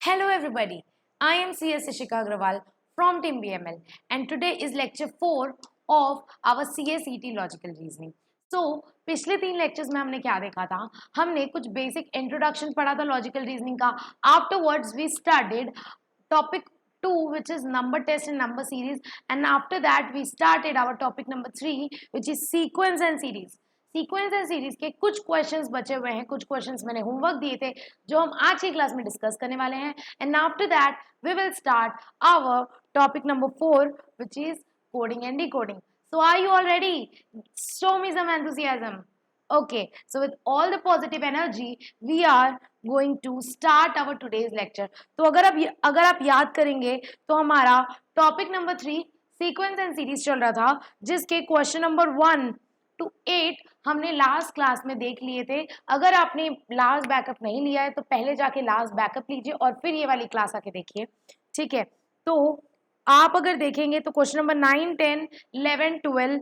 Hello everybody, I am CS Ishika Agrawal from Team BML and today is lecture 4 of our CSET Logical Reasoning. So, पिछले 3 lectures में हमने क्या देखा था? हमने कुछ बेसिक इंट्रोडक्शन पढ़ा था लॉजिकल रीजनिंग का. Afterwards we started topic 2 which is number test and number series, and after that we started our topic number 3 which is sequence and series. Sequence and series के कुछ questions बचे हुए हैं, कुछ questions मैंने homework दिए थे जो हम आज की क्लास में डिस्कस करने वाले हैं. And after that we will start our topic number 4 which is coding and decoding. So are you all ready? Show me some enthusiasm. Okay, so with all the positive energy we are going to start our today's lecture. तो अगर आप याद करेंगे तो हमारा topic number 3 sequence and series चल रहा था, जिसके क्वेश्चन नंबर 1 to 8 हमने लास्ट क्लास में देख लिए थे. अगर आपने लास्ट बैकअप नहीं लिया है तो पहले जाके लास्ट बैकअप लीजिए और फिर ये वाली क्लास आके देखिए. ठीक है, तो आप अगर देखेंगे तो question number 9, 10, 11, 12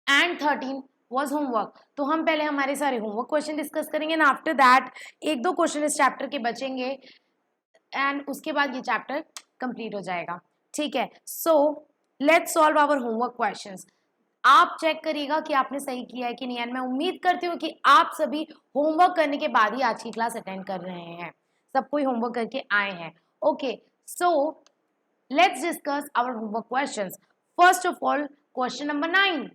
and 13 was homework. तो हम पहले हमारे सारे होमवर्क क्वेश्चन डिस्कस करेंगे एंड आफ्टर दैट एक दो क्वेश्चन इस चैप्टर के बचेंगे एंड उसके बाद ये चैप्टर कंप्लीट हो जाएगा. ठीक है, so let's solve our homework questions. आप चेक करिएगा कि आपने सही किया है कि नहीं. एंड मैं उम्मीद करती हूँ कि आप सभी होमवर्क करने के बाद ही आज की क्लास अटेंड कर रहे हैं. सब कोई होमवर्क करके आए हैं. Okay, so let's discuss our homework questions. First of all question number 9.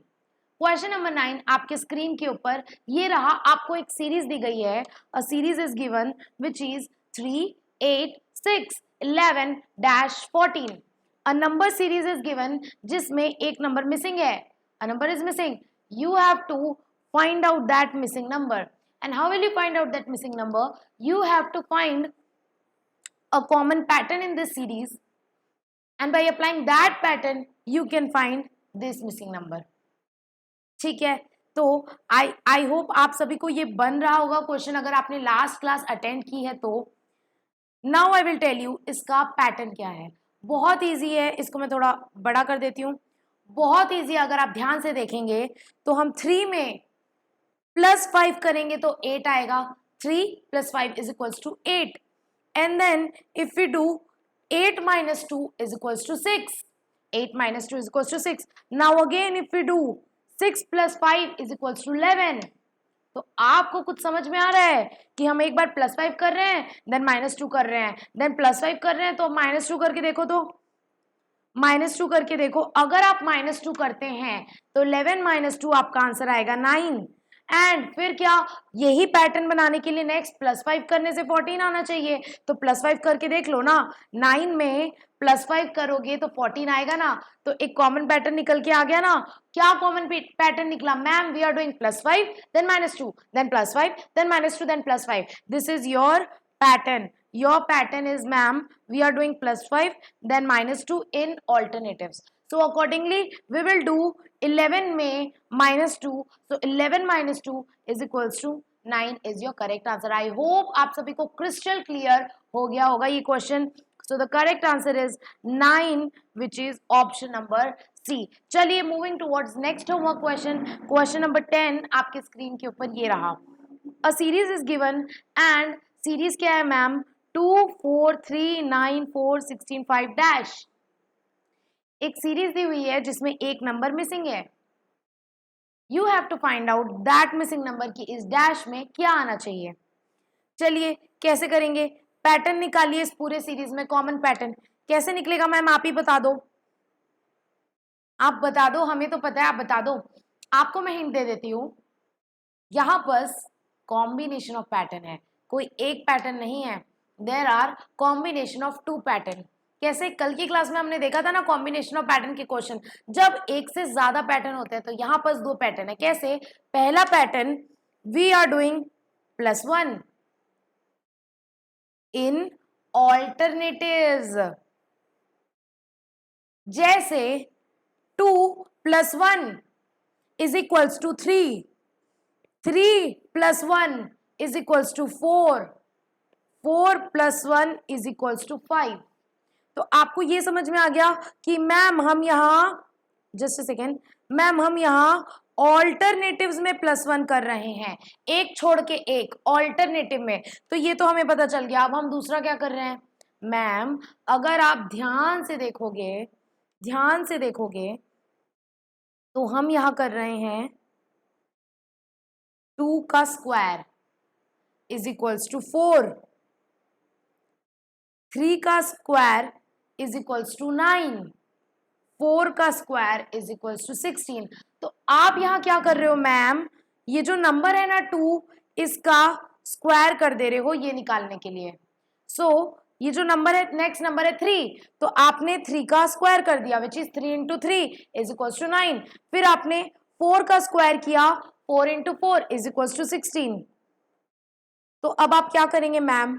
Question number 9 आपके स्क्रीन के ऊपर ये रहा. आपको एक सीरीज दी गई है. A series is given which is 3, 8, 6, 11, 14. A number series is given जिसमें एक नंबर मिसिंग है. A number is missing. You have to find out that missing number. And how will you find out that missing number? You have to find a common pattern in this series, and by applying that pattern you can find this missing number. ठीक है, तो I hope आप सभी को ये बन रहा होगा क्वेश्चन अगर आपने लास्ट क्लास अटेंड की है तो. Now I will tell you इसका पैटर्न क्या है. बहुत ईजी है. इसको मैं थोड़ा बड़ा कर देती हूँ. बहुत इजी. अगर आप ध्यान से देखेंगे तो हम 3 में +5 करेंगे तो 8 आएगा. 3 + 5 is equals to 8. And then if we do 8 - 2 is equals to 6. 8 - 2 is equals to 6. Now again if we do 6 + 5 is equals to 11. तो आपको कुछ समझ में आ रहा है कि हम एक बार +5 कर रहे हैं, देन -2 कर रहे हैं, देन +5 कर रहे हैं. तो -2 करके देखो, तो -2 करके देखो. अगर आप -2 करते हैं तो 11 - 2 आपका आंसर आएगा 9. एंड फिर क्या, यही पैटर्न बनाने के लिए नेक्स्ट +5 करने से 14 आना चाहिए. तो +5 करके देख लो ना. 9 में +5 करोगे तो 14 आएगा ना. तो एक कॉमन पैटर्न निकल के आ गया ना. क्या कॉमन पैटर्न निकला? Ma'am we are doing +5 then -2 then +5 then -2 then +5. This is your pattern. Your pattern is, ma'am, we are doing +5 then -2 in alternatives. So accordingly we will do 11 में -2. So 11 - 2 is equals to 9 is your correct answer. I hope आप सभी को crystal clear हो गया होगा ये question. So the correct answer is 9 which is option number C. चलिए moving towards next homework question. Question number 10 आपके स्क्रीन के ऊपर ये रहा. A series is given and series क्या है मैम? 2, 4, 3, 9, 4, 16, 5 डैश. एक सीरीज दी हुई है जिसमें एक नंबर मिसिंग है. You have to find out that missing number की इस डैश में क्या आना चाहिए. चलिए कैसे करेंगे? पैटर्न निकालिए इस पूरे सीरीज में. कॉमन पैटर्न कैसे निकलेगा मैम? आप ही बता दो. आप बता दो, हमें तो पता है, आप बता दो. आपको मैं हिंट दे देती हूँ. यहाँ पर कॉम्बिनेशन ऑफ पैटर्न है, कोई एक पैटर्न नहीं है. There are combination of 2 pattern. कैसे? कल की क्लास में हमने देखा था ना कॉम्बिनेशन ऑफ पैटर्न के क्वेश्चन. जब एक से ज्यादा पैटर्न होते हैं तो यहाँ पर 2 पैटर्न है. कैसे? पहला pattern we are doing +1 in alternatives. जैसे 2 + 1 is equals to 3. 3 + 1 is equals to 4. 4 + 1 is equals to 5. तो आपको ये समझ में आ गया कि मैम हम यहाँ, जस्ट अ सेकेंड, मैम हम यहाँ ऑल्टरनेटिव्स में +1 कर रहे हैं, एक छोड़ के एक ऑल्टरनेटिव में, तो ये तो हमें पता चल गया। अब हम दूसरा क्या कर रहे हैं मैम, अगर आप ध्यान से देखोगे तो हम यहां कर रहे हैं 2 का स्क्वायर इज इक्वल्स टू 4, 3 का स्क्वायर इज इक्वल्स टू 9, 4 का स्क्वायर इज इक्वल्स टू 16। तो आप यहां क्या कर रहे हो मैम, ये जो नंबर है ना 2, इसका स्क्वायर कर दे रहे हो ये निकालने के लिए। सो ये जो नंबर है, नेक्स्ट नंबर है 3, तो आपने 3 का स्क्वायर कर दिया which is 3 into 3 is equals to 9। फिर आपने 4 का स्क्वायर किया, 4 इंटू 4 इज इक्वल्स टू 16। तो अब आप क्या करेंगे मैम,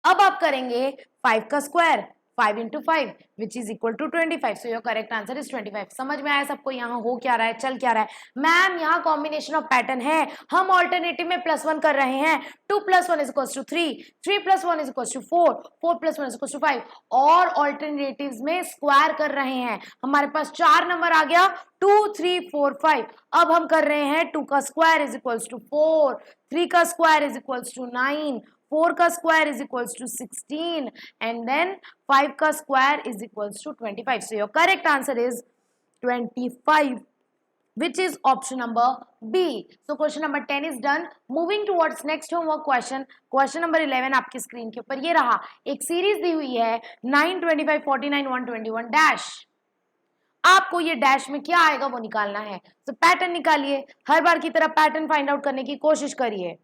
अब आप करेंगे 5 का square, 5 into 5 which is equal to 25। So your correct answer is 25। समझ में आया सबको यहाँ हो क्या रहा है, चल क्या रहा है मैम, यहाँ कॉम्बिनेशन ऑफ पैटर्न है, हम ऑल्टरनेटिव में +1 कर रहे हैं, 2 + 1 is equal to 3, 3 + 1 is equal to 4, 4 + 1 is equal to 5, और ऑल्टरनेटिव्स में स्क्वायर कर रहे हैं। हमारे पास 4 नंबर आ गया, 2 3 4 5। अब हम कर रहे हैं 2 का स्क्वायर इज इक्वल टू 4, 3 का स्क्वायर इज इक्वल टू 9, 4 का square is equals to 16 and then 5 का square is equals to 25। So your correct answer is 25, which is option number B. So question number 10 is done. Moving towards next homework question. Question number 11 आपकी screen के ऊपर ये रहा, एक series दी हुई है 9, 25, 49, 121 डैश। आपको ये डैश में क्या आएगा वो निकालना है। तो पैटर्न निकालिए, हर बार की तरह पैटर्न फाइंड आउट करने की कोशिश करिए।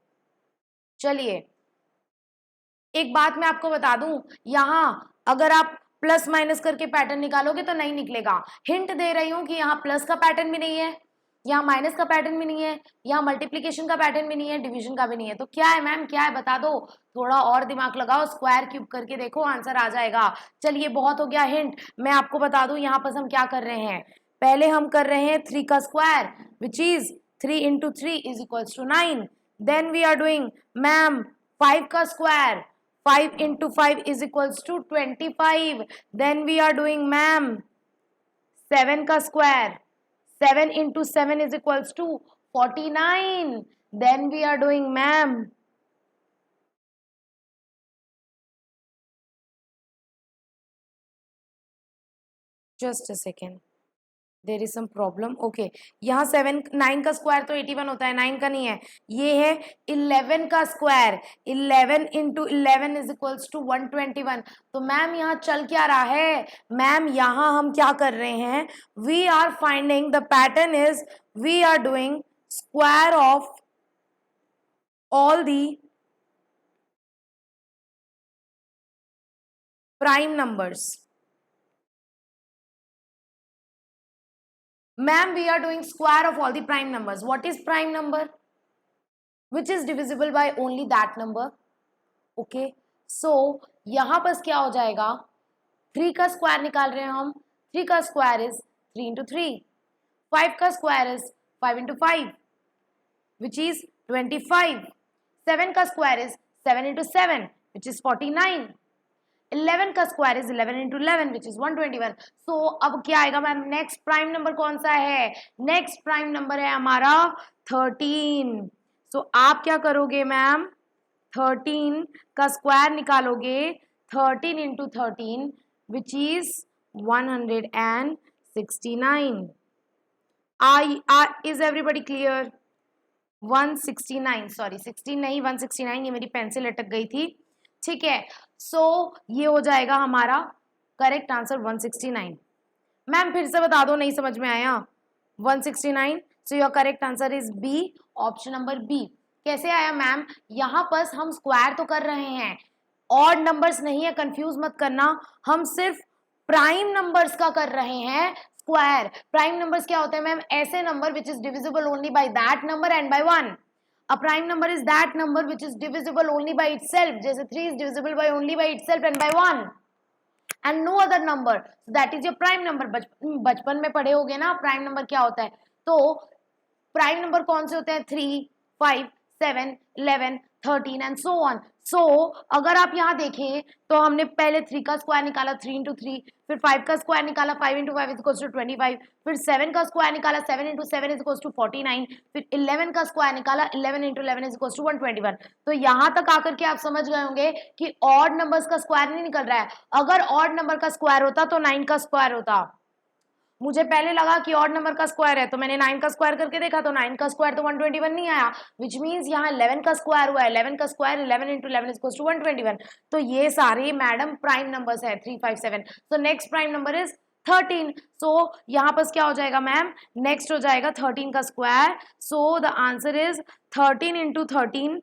चलिए एक बात मैं आपको बता दूं, यहां अगर आप प्लस माइनस करके पैटर्न निकालोगे तो नहीं निकलेगा। हिंट दे रही हूं कि यहाँ प्लस का पैटर्न भी नहीं है, यहाँ माइनस का पैटर्न भी नहीं है, यहाँ मल्टीप्लीकेशन का पैटर्न भी नहीं है, डिवीजन का भी नहीं है। तो क्या है मैम, क्या है बता दो, थोड़ा और दिमाग लगाओ, स्क्वायर क्यूब करके देखो आंसर आ जाएगा। चलिए बहुत हो गया हिंट, मैं आपको बता दूं यहाँ पर हम क्या कर रहे हैं। पहले हम कर रहे हैं 3 का square which is 3 into 3 is equals to 9। Then we are doing ma'am 5 का square, 5 into 5 is equals to 25. Then we are doing ma'am 7 का square, 7 into 7 is equals to 49. Then we are doing ma'am just a second, there is some problem. Okay, यहाँ 7 9 का square तो 81 होता है, 9 का नहीं है, ये है 11 का square, 11 into 11 is equals to 121। तो मैम यहाँ चल क्या रहा है मैम, यहाँ हम क्या कर रहे हैं, we are finding the pattern is we are doing square of all the prime numbers. Ma'am, we are doing square of all the prime numbers. What is prime number? Which is divisible by only that number. Okay. So यहाँ पर क्या हो जाएगा, 3 का square निकाल रहे हैं हम, 3 का स्क्वायर इज 3 इंटू 3, 5 का square is 5 into 5 which is 25, 7 का square is 7 into 7 which is 49, 11 का square is 11 into 11 which is 121। सो अब क्या आएगा मैम, नेक्स्ट प्राइम नंबर कौन सा है, नेक्स्ट प्राइम नंबर है हमारा 13। सो आप क्या करोगे मैम, 13 का स्क्वायर निकालोगे, 13 into 13 which is 169। Is everybody clear? 169, sorry 16 नहीं 169, ये मेरी पेंसिल अटक गई थी, ठीक है। सो ये हो जाएगा हमारा करेक्ट आंसर 169। मैम फिर से बता दो, नहीं समझ में आया, 169। So your correct answer is B, option number B. कैसे आया मैम, यहाँ पर हम स्क्वायर तो कर रहे हैं, ऑड नंबर्स नहीं है, कंफ्यूज मत करना, हम सिर्फ प्राइम नंबर्स का कर रहे हैं स्क्वायर। प्राइम नंबर्स क्या होते हैं मैम, ऐसे number which is divisible only by that number and by 1। A prime number is that number which is divisible only by itself. जैसे 3 is divisible by only by itself and by 1 and no other number. So that is your prime number. बचपन में पढ़े होगे ना prime number क्या होता है। तो प्राइम नंबर कौन से होते हैं, 3, 5, 7, 11, 13 एंड सो ऑन। सो अगर आप यहाँ देखें तो हमने पहले 3 का स्क्वायर निकाला 3 इंटू 3, फिर 5 का स्क्वायर निकाला 5 इंटू 5 इज इक्वल्स टू 25, फिर 7 का स्क्वायर निकाला 7 इंटू 7 इज इक्वल्स टू 49, फिर 11 का स्क्वायर निकाला 11 इंटू 11 इज इक्वल्स टू 121। तो यहाँ तक आकर के आप समझ गए होंगे कि ऑड नंबर्स का स्क्वायर नहीं निकल रहा है। अगर ऑड नंबर का स्क्वायर होता तो 9 का स्क्वायर होता। मुझे पहले लगा कि ऑड नंबर का स्क्वायर है तो मैंने 9 का स्क्वायर करके देखा तो 9 का स्क्वायर तो 121 नहीं आया, विच मीन्स यहाँ 11 का स्क्वायर हुआ है। 11 का स्क्वायर 11 इंटू 11 इज टू 121। तो ये सारे मैडम प्राइम नंबर्स है 357। So next prime number is 13। सो यहाँ पर क्या हो जाएगा मैम, नेक्स्ट हो जाएगा 13 का square. So the answer is 13 into 13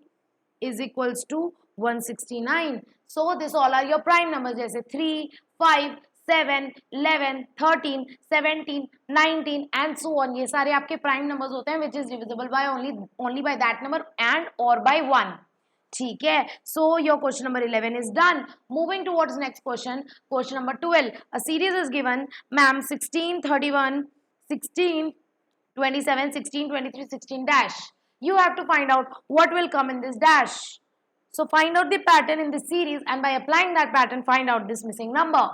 is equals to 169। So this all are your prime number, जैसे 3, 5, 7, 11, 13, 17, 19 एंड सो ऑन। ये सारे आपके प्राइम नंबर्स होते हैं विच is divisible by only by that number and और बाय 1। ठीक है, so your question number 11 is done. Moving towards next question, question number 12। A series is given ma'am 16, 31, 16, 27, 16, 23, 16 dash. You have to find out what will come in this dash. So find out the pattern in this series and by applying that pattern find out this missing number.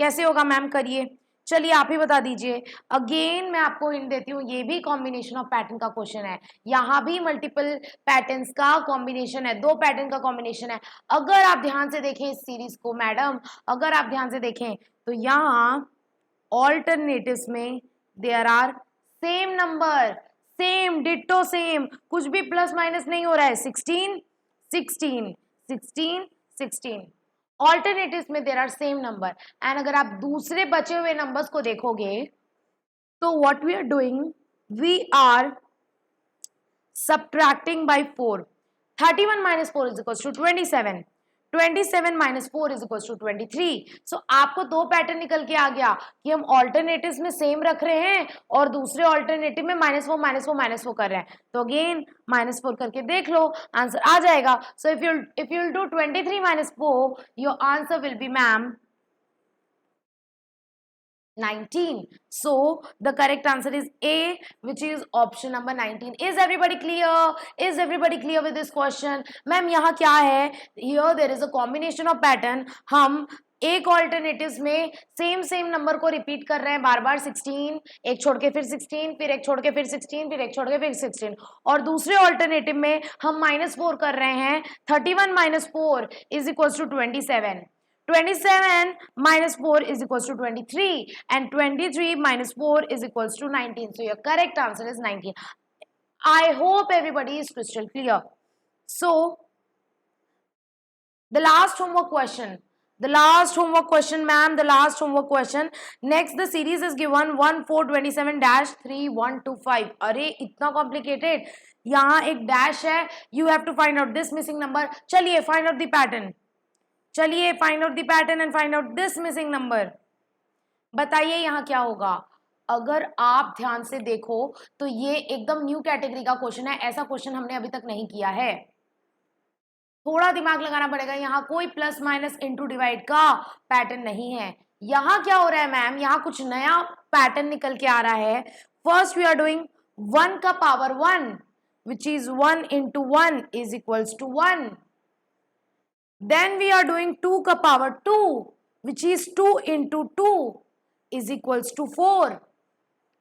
कैसे होगा ma'am, करिए, चलिए आप ही बता दीजिए। Again मैं आपको hint देती हूँ, ये भी कॉम्बिनेशन ऑफ पैटर्न का क्वेश्चन है। यहाँ भी मल्टीपल पैटर्न्स का कॉम्बिनेशन है, 2 पैटर्न का कॉम्बिनेशन है। अगर आप ध्यान से देखें इस सीरीज को मैडम, अगर आप ध्यान से देखें तो यहाँ ऑल्टरनेटिव्स में there are same number, same ditto same, कुछ भी प्लस माइनस नहीं हो रहा है। 16, 16, 16, 16 ऑल्टरनेटिव्स में there are same number. And अगर आप दूसरे बचे हुए नंबर्स को देखोगे तो what we are doing, we are subtracting by 4. 31 minus 4 is equals to 27. 27 minus 4 is equals to 23. So आपको 2 पैटर्न निकल के आ गया कि हम ऑल्टरनेटिव्स में सेम रख रहे हैं और दूसरे ऑल्टरनेटिव में -4 -4 कर रहे हैं। तो अगेन -4 करके देख लो, आंसर आ जाएगा। So if you'll do 23 minus 4, your answer will be ma'am 19. So the correct answer is A, which is option number 19. Is everybody clear? Is everybody clear with this question? Ma'am यहाँ क्या है, here there is a combination of pattern. हम एक alternatives में same number को repeat कर रहे हैं बार बार, 16, एक छोड़ के फिर 16, फिर एक छोड़ के फिर 16, फिर एक छोड़ के फिर 16, और दूसरे ऑल्टरनेटिव में हम -4 कर रहे हैं। 31 minus 4 is equals to 27. 27 minus 4 is equals to 23 and 23 minus 4 is equals to 19. So your correct answer is 19. I hope everybody is crystal clear. So the last homework question, ma'am, the last homework question. Next the series is given 1, 4, 27 dash 3, 1, 2, 5. अरे इतना complicated, यहाँ एक dash है, you have to find out this missing number. चलिए find out the pattern. चलिए find out the pattern and find out this missing number. बताइए यहाँ क्या होगा। अगर आप ध्यान से देखो तो ये एकदम न्यू कैटेगरी का क्वेश्चन है, ऐसा क्वेश्चन हमने अभी तक नहीं किया है। थोड़ा दिमाग लगाना पड़ेगा, यहाँ कोई प्लस माइनस इनटू डिवाइड का पैटर्न नहीं है। यहाँ क्या हो रहा है मैम, यहाँ कुछ नया पैटर्न निकल के आ रहा है। फर्स्ट वी आर डूइंग 1 का power 1 which is 1 into 1 is equals to 1। Then we are doing 2 का power 2 which is 2 into 2 is equals to 4।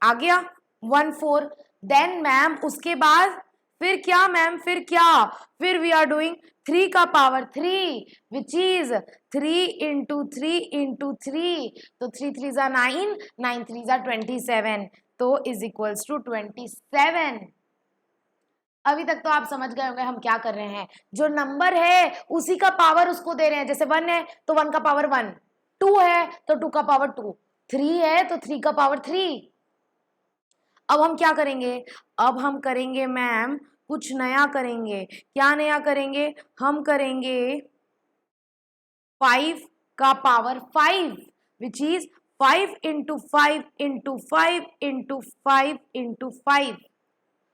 आ गया 1 4। Then मैम उसके बाद फिर क्या मैम, फिर we are doing 3 का power 3 which is 3 into 3 into 3। तो 3 3s are 9, 9 3s are 27, तो is equals to 27। अभी तक तो आप समझ गए होंगे हम क्या कर रहे हैं, जो नंबर है उसी का पावर उसको दे रहे हैं। जैसे 1 है तो 1 का पावर 1, 2 है तो 2 का पावर 2, 3 है तो 3 का पावर 3। अब हम क्या करेंगे, अब हम करेंगे मैम कुछ नया करेंगे। क्या नया करेंगे, हम करेंगे 5 का power 5 which is 5 into 5 into 5 into 5 into 5।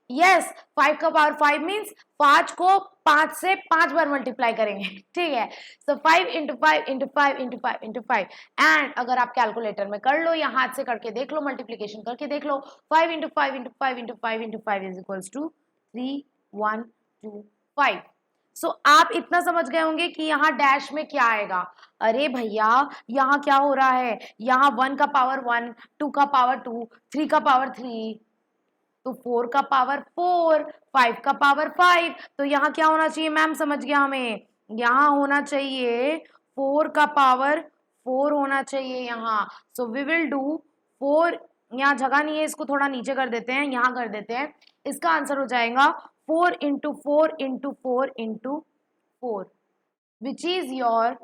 Yes, 5 का पावर 5 मीन्स 5 को 5 से 5 बार मल्टीप्लाई करेंगे, ठीक है। सो 5 into 5 into 5 into 5 into 5। And अगर आप कैलकुलेटर में कर लो या हाथ से करके देख लो, मल्टीप्लीकेशन करके देख लो, 5 into 5 into 5 into 5 into 5 is equals to 3 1 2 5। So आप इतना समझ गए होंगे कि यहाँ डैश में क्या आएगा। अरे भैया यहाँ क्या हो रहा है, यहाँ 1 का पावर 1, 2 का पावर 2, 3 का पावर 3, तो 4 का पावर 4, 5 का पावर 5, तो यहाँ क्या होना चाहिए मैम, समझ गया हमें, यहाँ होना चाहिए 4 का पावर 4 होना चाहिए यहाँ। सो वी विल डू 4, यहाँ जगह नहीं है, इसको थोड़ा नीचे कर देते हैं, यहाँ कर देते हैं। इसका आंसर हो जाएगा 4 into 4 into 4 into 4, which is your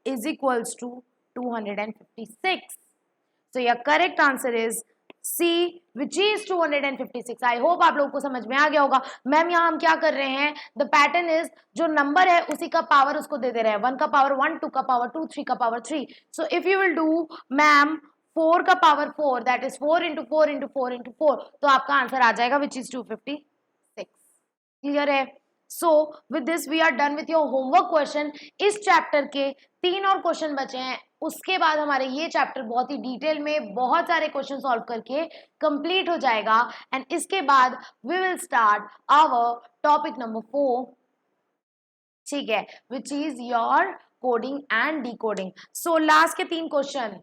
is equals to 256. So your correct answer is C, which is 256. I hope आप लोगों को समझ में आ गया होगा। मैम यहाँ हम क्या कर रहे हैं, the pattern is जो नंबर है उसी का पावर उसको दे दे रहे हैं, 1 का पावर 1, 2 का पावर 2, 3 का power 3। So if you will do ma'am 4 का power 4, that is 4 into 4 into 4 into 4, तो आपका आंसर आ जाएगा which is 256। क्लियर है? So with this we are done with your homework question. इस चैप्टर के 3 और क्वेश्चन बचे हैं, उसके बाद हमारे ये चैप्टर बहुत ही डिटेल में बहुत सारे क्वेश्चन सॉल्व करके कंप्लीट हो जाएगा। एंड इसके बाद we will start our topic number 4, ठीक है, which is your coding and decoding. So last के 3 question,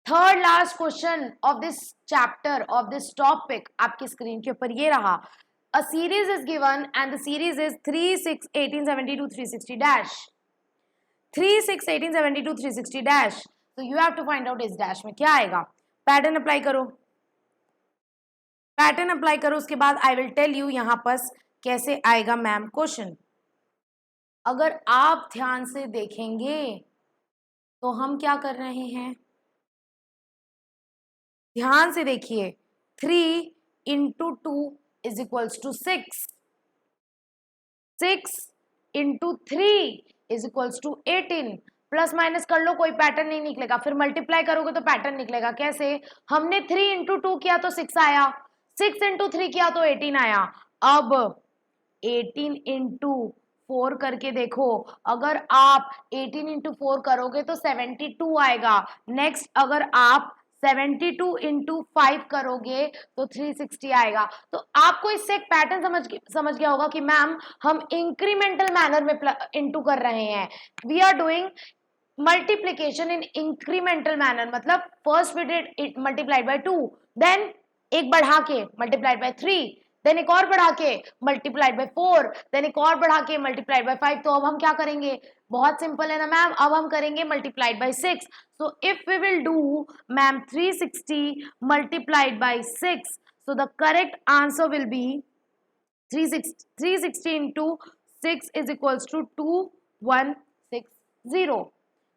third last question of this chapter of this topic आपकी स्क्रीन के ऊपर ये रहा। A series is given and the series is 3, 6, 18, 72, 360 dash. 3, 6, 18, 72, 360 dash. So you have to find out इस dash में क्या आएगा। पैटर्न अप्लाई करो, पैटर्न अप्लाई करो, उसके बाद I will tell you यहाँ पर कैसे आएगा मैम क्वेश्चन। अगर आप ध्यान से देखेंगे तो हम क्या कर रहे हैं, ध्यान से देखिए, 3 into 2 is equals to 6, 6 into 3 is equals to 18। Plus minus कर लो, कोई पैटर्न नहीं निकलेगा, फिर मल्टीप्लाई करोगे तो पैटर्न निकलेगा। कैसे, हमने 3 इंटू 2 किया तो 6 आया, 6 इंटू 3 किया तो 18 आया। अब 18 इंटू 4 करके देखो, अगर आप 18 इंटू 4 करोगे तो 72 आएगा। नेक्स्ट अगर आप 72 इंटू 5 करोगे तो 360 आएगा। तो आपको इससे एक पैटर्न समझ गया होगा कि मैम हम इंक्रीमेंटल मैनर में इंटू कर रहे हैं। We are doing multiplication in incremental manner, मतलब first we did it multiplied by 2, then एक बढ़ा के मल्टीप्लाइड बाय 3, देन एक और बढ़ा के मल्टीप्लाइड बाय 4, देन एक और बढ़ा के मल्टीप्लाइड बाय 5। तो अब हम क्या करेंगे, बहुत सिंपल है ना मैम, अब हम करेंगे multiplied by 6। So if we will do ma'am 360 multiplied by 6, so the correct answer will be 360 into 6 is equals to 2160।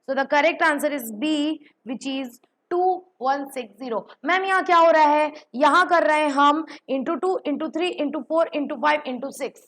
So the correct answer is B, which is 2160। Ma'am यहाँ क्या हो रहा है, यहाँ कर रहे हैं हम into 2 into 3 into 4 into 5 into 6।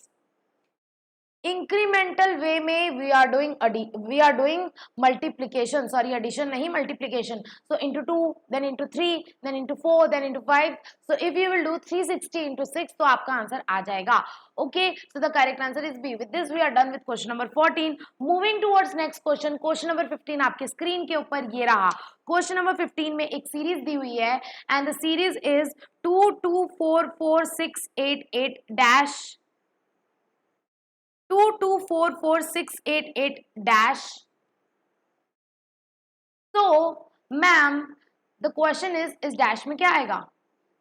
Incremental way में we are doing multiplication, sorry addition नहीं, multiplication. So into 2 then into 3 then into 4 then into 5। So if you will do 360 into 6 तो आपका आंसर आ जाएगा। Okay, so the correct answer is B. With this we are done with question number 14। Moving towards next question, question number 15 आपके screen के ऊपर ये रहा। Question number 15 में एक सीरीज दी हुई है and the series is 2 2 4 4 6 8 8 dash 2 2 4 4 6 8 8 dash। तो मैम द क्वेश्चन इस डैश में क्या आएगा,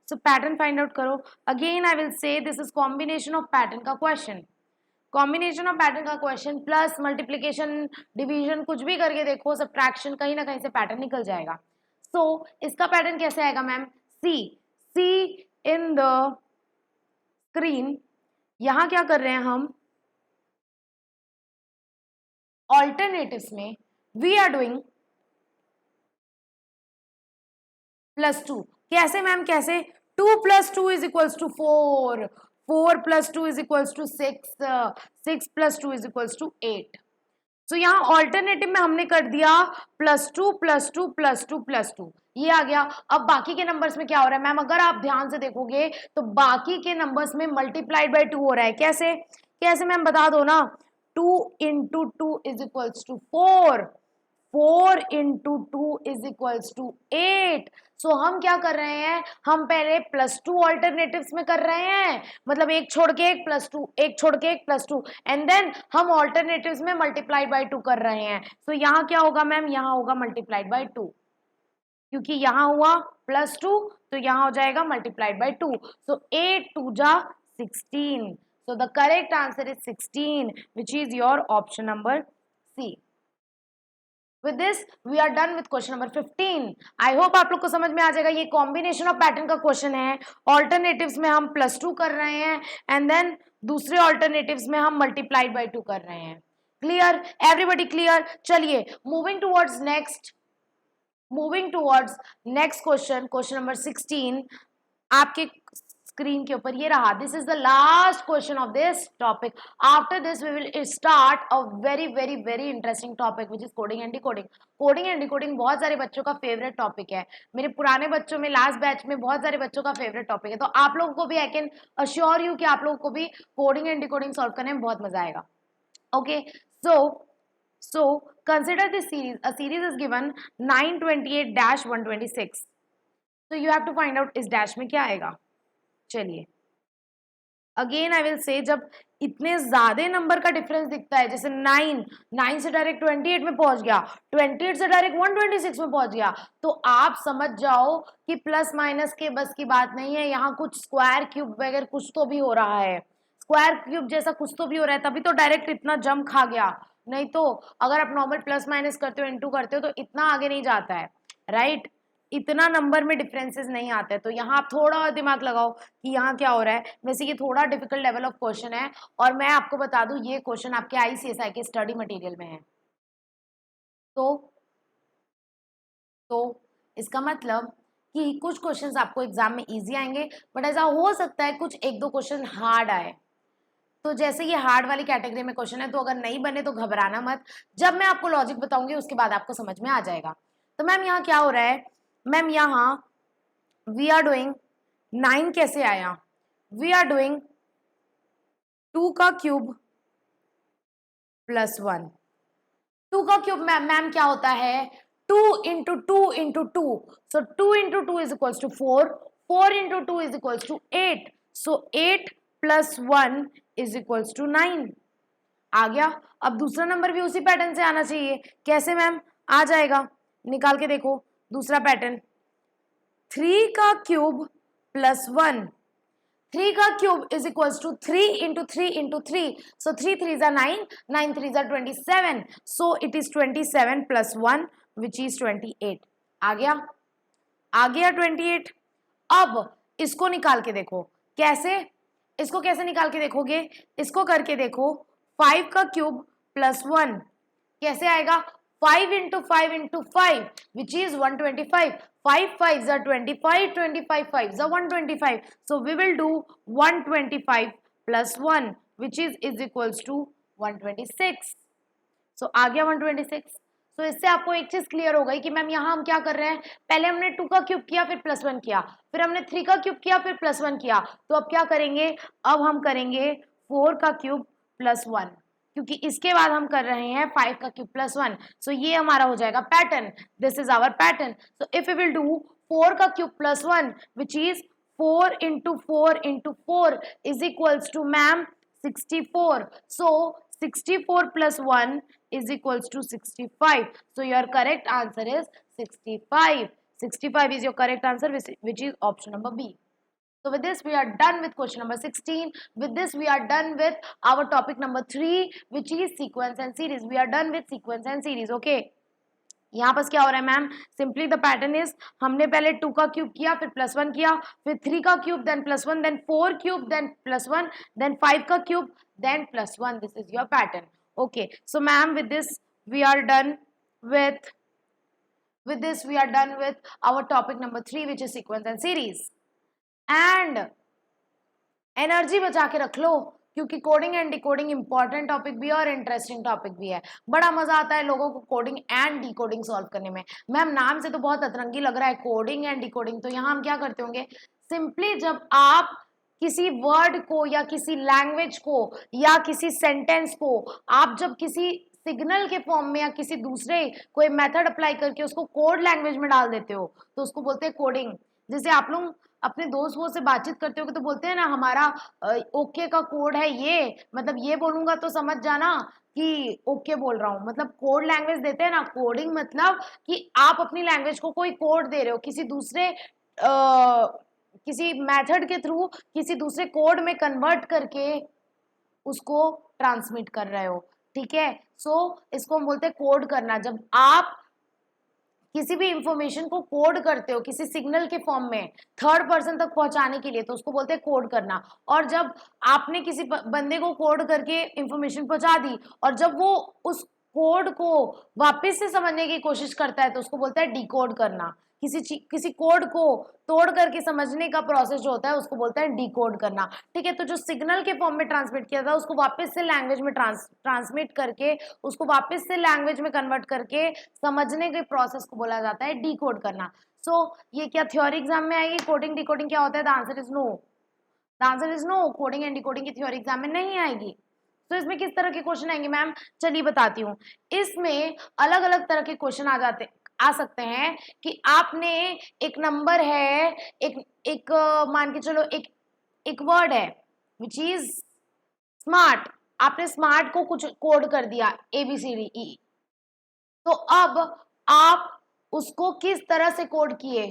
सो पैटर्न फाइंड आउट करो। Again I will say this is combination of pattern का क्वेश्चन, कॉम्बिनेशन ऑफ पैटर्न का क्वेश्चन प्लस मल्टीप्लीकेशन डिवीजन कुछ भी करके देखो, सब्ट्रैक्शन, कहीं ना कहीं से पैटर्न निकल जाएगा। सो इसका पैटर्न कैसे आएगा ma'am, see in the screen, यहां क्या कर रहे हैं हम, ऑल्टरनेटिव्स में वी आर डूइंग +2। कैसे मैम, कैसे, 2 + 2 is equals to 4, 4 + 2 is equals to 6, 6 + 2 is equals to 8। तो यहाँ ऑल्टरनेटिव में हमने कर दिया +2 + 2 + 2 + 2, ये आ गया। अब बाकी के नंबर्स में क्या हो रहा है मैम, अगर आप ध्यान से देखोगे तो बाकी के नंबर्स में मल्टीप्लाइड बाय 2 हो रहा है। कैसे कैसे मैम बता दो ना, 2 into 2 is equals to 4, 4 into 2 is equals to 8। So हम क्या कर रहे हैं, हम पहले +2 ऑल्टरनेटिव्स में कर रहे हैं, मतलब एक छोड़ के एक +2, एक छोड़ के एक +2, एंड देन हम ऑल्टरनेटिव्स में मल्टीप्लाई बाय 2 कर रहे हैं। सो यहाँ क्या होगा मैम, यहाँ होगा मल्टीप्लाइड बाय 2, क्योंकि यहाँ हुआ +2 तो यहाँ हो जाएगा मल्टीप्लाइड बाय 2। सो 8 2 जा 16। So the correct answer is 16, which is your option number C. With this we are done with question number 15. I hope आप लोग को समझ में आ जाएगा। ये कॉम्बिनेशन ऑफ पैटर्न का क्वेश्चन है। ऑल्टरनेटिव्स में हम +2 कर रहे हैं एंड देन दूसरे ऑल्टरनेटिव्स में हम मल्टीप्लाइड बाय 2 कर रहे हैं। Clear, everybody clear? चलिए moving towards next question, question number 16 आपके स्क्रीन के ऊपर ये रहा। This is the last question of this topic. After this we will start a very very very interesting topic which is coding and decoding. Coding and decoding बहुत सारे बच्चों का favourite topic है। मेरे पुराने बच्चों में, लास्ट बैच में बहुत सारे बच्चों का फेवरेट टॉपिक है। तो आप लोगों को भी, आई कैन अश्योर यू कि आप लोगों को भी कोडिंग एंड डिकोडिंग सॉल्व करने में बहुत मजा आएगा। Okay, so consider this series. A series is given 928-126. So you have to find out इस डैश में क्या आएगा। चलिए अगेन आई विल से, जब इतने ज्यादा नंबर का डिफरेंस दिखता है, जैसे 9 से डायरेक्ट 28 में पहुंच गया, 28 से डायरेक्ट 126 में पहुंच गया, तो आप समझ जाओ कि प्लस माइनस के बस की बात नहीं है। यहाँ कुछ स्क्वायर क्यूब वगैरह कुछ तो भी हो रहा है, स्क्वायर क्यूब जैसा कुछ तो भी हो रहा है, तभी तो डायरेक्ट इतना जंप खा गया। नहीं तो अगर आप नॉर्मल प्लस माइनस करते हो, इनटू करते हो, तो इतना आगे नहीं जाता है, राइट? इतना नंबर में डिफरेंसेस नहीं आते हैं। तो यहाँ आप थोड़ा और दिमाग लगाओ कि यहाँ क्या हो रहा है। वैसे ये थोड़ा डिफिकल्ट लेवल ऑफ क्वेश्चन है, और मैं आपको बता दूं ये क्वेश्चन आपके ICSI के स्टडी मटेरियल में है। तो इसका मतलब कि कुछ क्वेश्चंस आपको एग्जाम में इजी आएंगे, बट ऐसा हो सकता है कुछ एक दो क्वेश्चन हार्ड आए। तो जैसे ये हार्ड वाली कैटेगरी में क्वेश्चन है, तो अगर नहीं बने तो घबराना मत, जब मैं आपको लॉजिक बताऊंगी उसके बाद आपको समझ में आ जाएगा। तो मैम यहाँ क्या हो रहा है, मैम यहाँ वी आर डूइंग 9 कैसे आया, वी आर डूइंग 2 का क्यूब +1। 2 का क्यूब मैम क्या होता है, 2 into 2 into 2। So 2 into 2 is equals to 4, 4 into 2 is equals to 8। So 8 + 1 is equals to 9। आ गया। अब दूसरा नंबर भी उसी पैटर्न से आना चाहिए। कैसे मैम? आ जाएगा, निकाल के देखो दूसरा पैटर्न। 3 का क्यूब +1, 3 का cube is equals to 3 into 3 into 3। So 3 3 ज़ा 9, 9 3 ज़ा 27। So it is 27 + 1 which is 28। आ गया, आ गया 28। अब इसको निकाल के देखो कैसे, इसको कैसे निकाल के देखोगे, इसको करके देखो। 5 का क्यूब +1 कैसे आएगा, 5 इंटू 5 इंटू 5 विच इज 125। 5 5 ज़ा 25, 25 5 ज़ा 125। So we will do 125 + 1 which is equals to 126। So आ गया 126। तो इससे आपको एक चीज क्लियर हो गई कि मैम यहाँ हम क्या कर रहे हैं, पहले हमने 2 का क्यूब किया, फिर +1 किया, फिर हमने 3 का क्यूब किया, फिर +1 किया। तो अब क्या करेंगे, अब हम करेंगे 4 का क्यूब +1, क्योंकि इसके बाद हम कर रहे हैं 5 का क्यूब +1। सो ये हमारा हो जाएगा pattern, this is our pattern. So if you will do 4 का cube +1 which is 4 into 4 into 4 is equals to ma'am 64। So 64 + 1 is equals to 65. So your correct answer is 65. 65 is your correct answer, which is option number B. So with this we are done with question number 16. With this we are done with our topic number 3, which is sequence and series. We are done with sequence and series. Okay. यहाँ पर क्या हो रहा है ma'am, simply the pattern is, हमने पहले 2 का cube किया, फिर +1 किया, फिर 3 का cube, then +1, then 4 cube, then +1, then 5 का cube, then +1। This is your pattern. Okay, so ma'am, with this we are done with our topic number 3, which is sequence and series. And energy बचा के रख लो, क्योंकि coding and decoding important topic भी है और interesting topic भी है। बड़ा मजा आता है लोगों को कोडिंग एंड डिकोडिंग सॉल्व करने में। मैम नाम से तो बहुत अतरंगी लग रहा है, कोडिंग एंड डिकोडिंग। तो यहाँ हम क्या करते होंगे, सिंपली जब आप किसी वर्ड को या किसी लैंग्वेज को या किसी सेंटेंस को आप जब किसी सिग्नल के फॉर्म में या किसी दूसरे कोई मेथड अप्लाई करके उसको कोड लैंग्वेज में डाल देते हो तो उसको बोलते हैं कोडिंग। जैसे आप लोग अपने दोस्त वो से बातचीत करते हो तो बोलते हैं ना हमारा ओके का कोड है ये, मतलब ये बोलूंगा तो समझ जाना कि ओके बोल रहा हूँ, मतलब कोड लैंग्वेज देते हैं ना। कोडिंग मतलब कि आप अपनी लैंग्वेज को कोई कोड दे रहे हो किसी दूसरे किसी मेथड के थ्रू किसी दूसरे कोड में कन्वर्ट करके उसको ट्रांसमिट कर रहे हो, ठीक है। सो इसको हम बोलते हैं कोड करना। जब आप किसी भी इंफॉर्मेशन को कोड करते हो किसी सिग्नल के फॉर्म में थर्ड पर्सन तक पहुंचाने के लिए तो उसको बोलते हैं कोड करना। और जब आपने किसी बंदे को कोड करके इंफॉर्मेशन पहुंचा दी और जब वो उस कोड को वापस से समझने की कोशिश करता है तो उसको बोलता है डिकोड करना। किसी कोड को तोड़ करके समझने का प्रोसेस जो होता है उसको बोलता है डिकोड करना, ठीक है। तो जो सिग्नल के फॉर्म में ट्रांसमिट किया था उसको वापस से लैंग्वेज में ट्रांसमिट करके उसको वापस से लैंग्वेज में कन्वर्ट करके समझने के प्रोसेस को बोला जाता है डिकोड करना। सो ये क्या थ्योरी एग्जाम में आएगी कोडिंग डिकोडिंग क्या होता है? The answer is no. The answer is no, coding and decoding की थ्योरी एग्जाम में नहीं आएगी। तो इसमें किस तरह के क्वेश्चन आएंगे मैम? चलिए बताती हूँ। इसमें अलग अलग तरह के क्वेश्चन आ सकते हैं कि आपने एक नंबर है, एक मान के चलो एक वर्ड है विच इज स्मार्ट। आपने स्मार्ट को कुछ कोड कर दिया ABCDE, तो अब आप उसको किस तरह से कोड किए,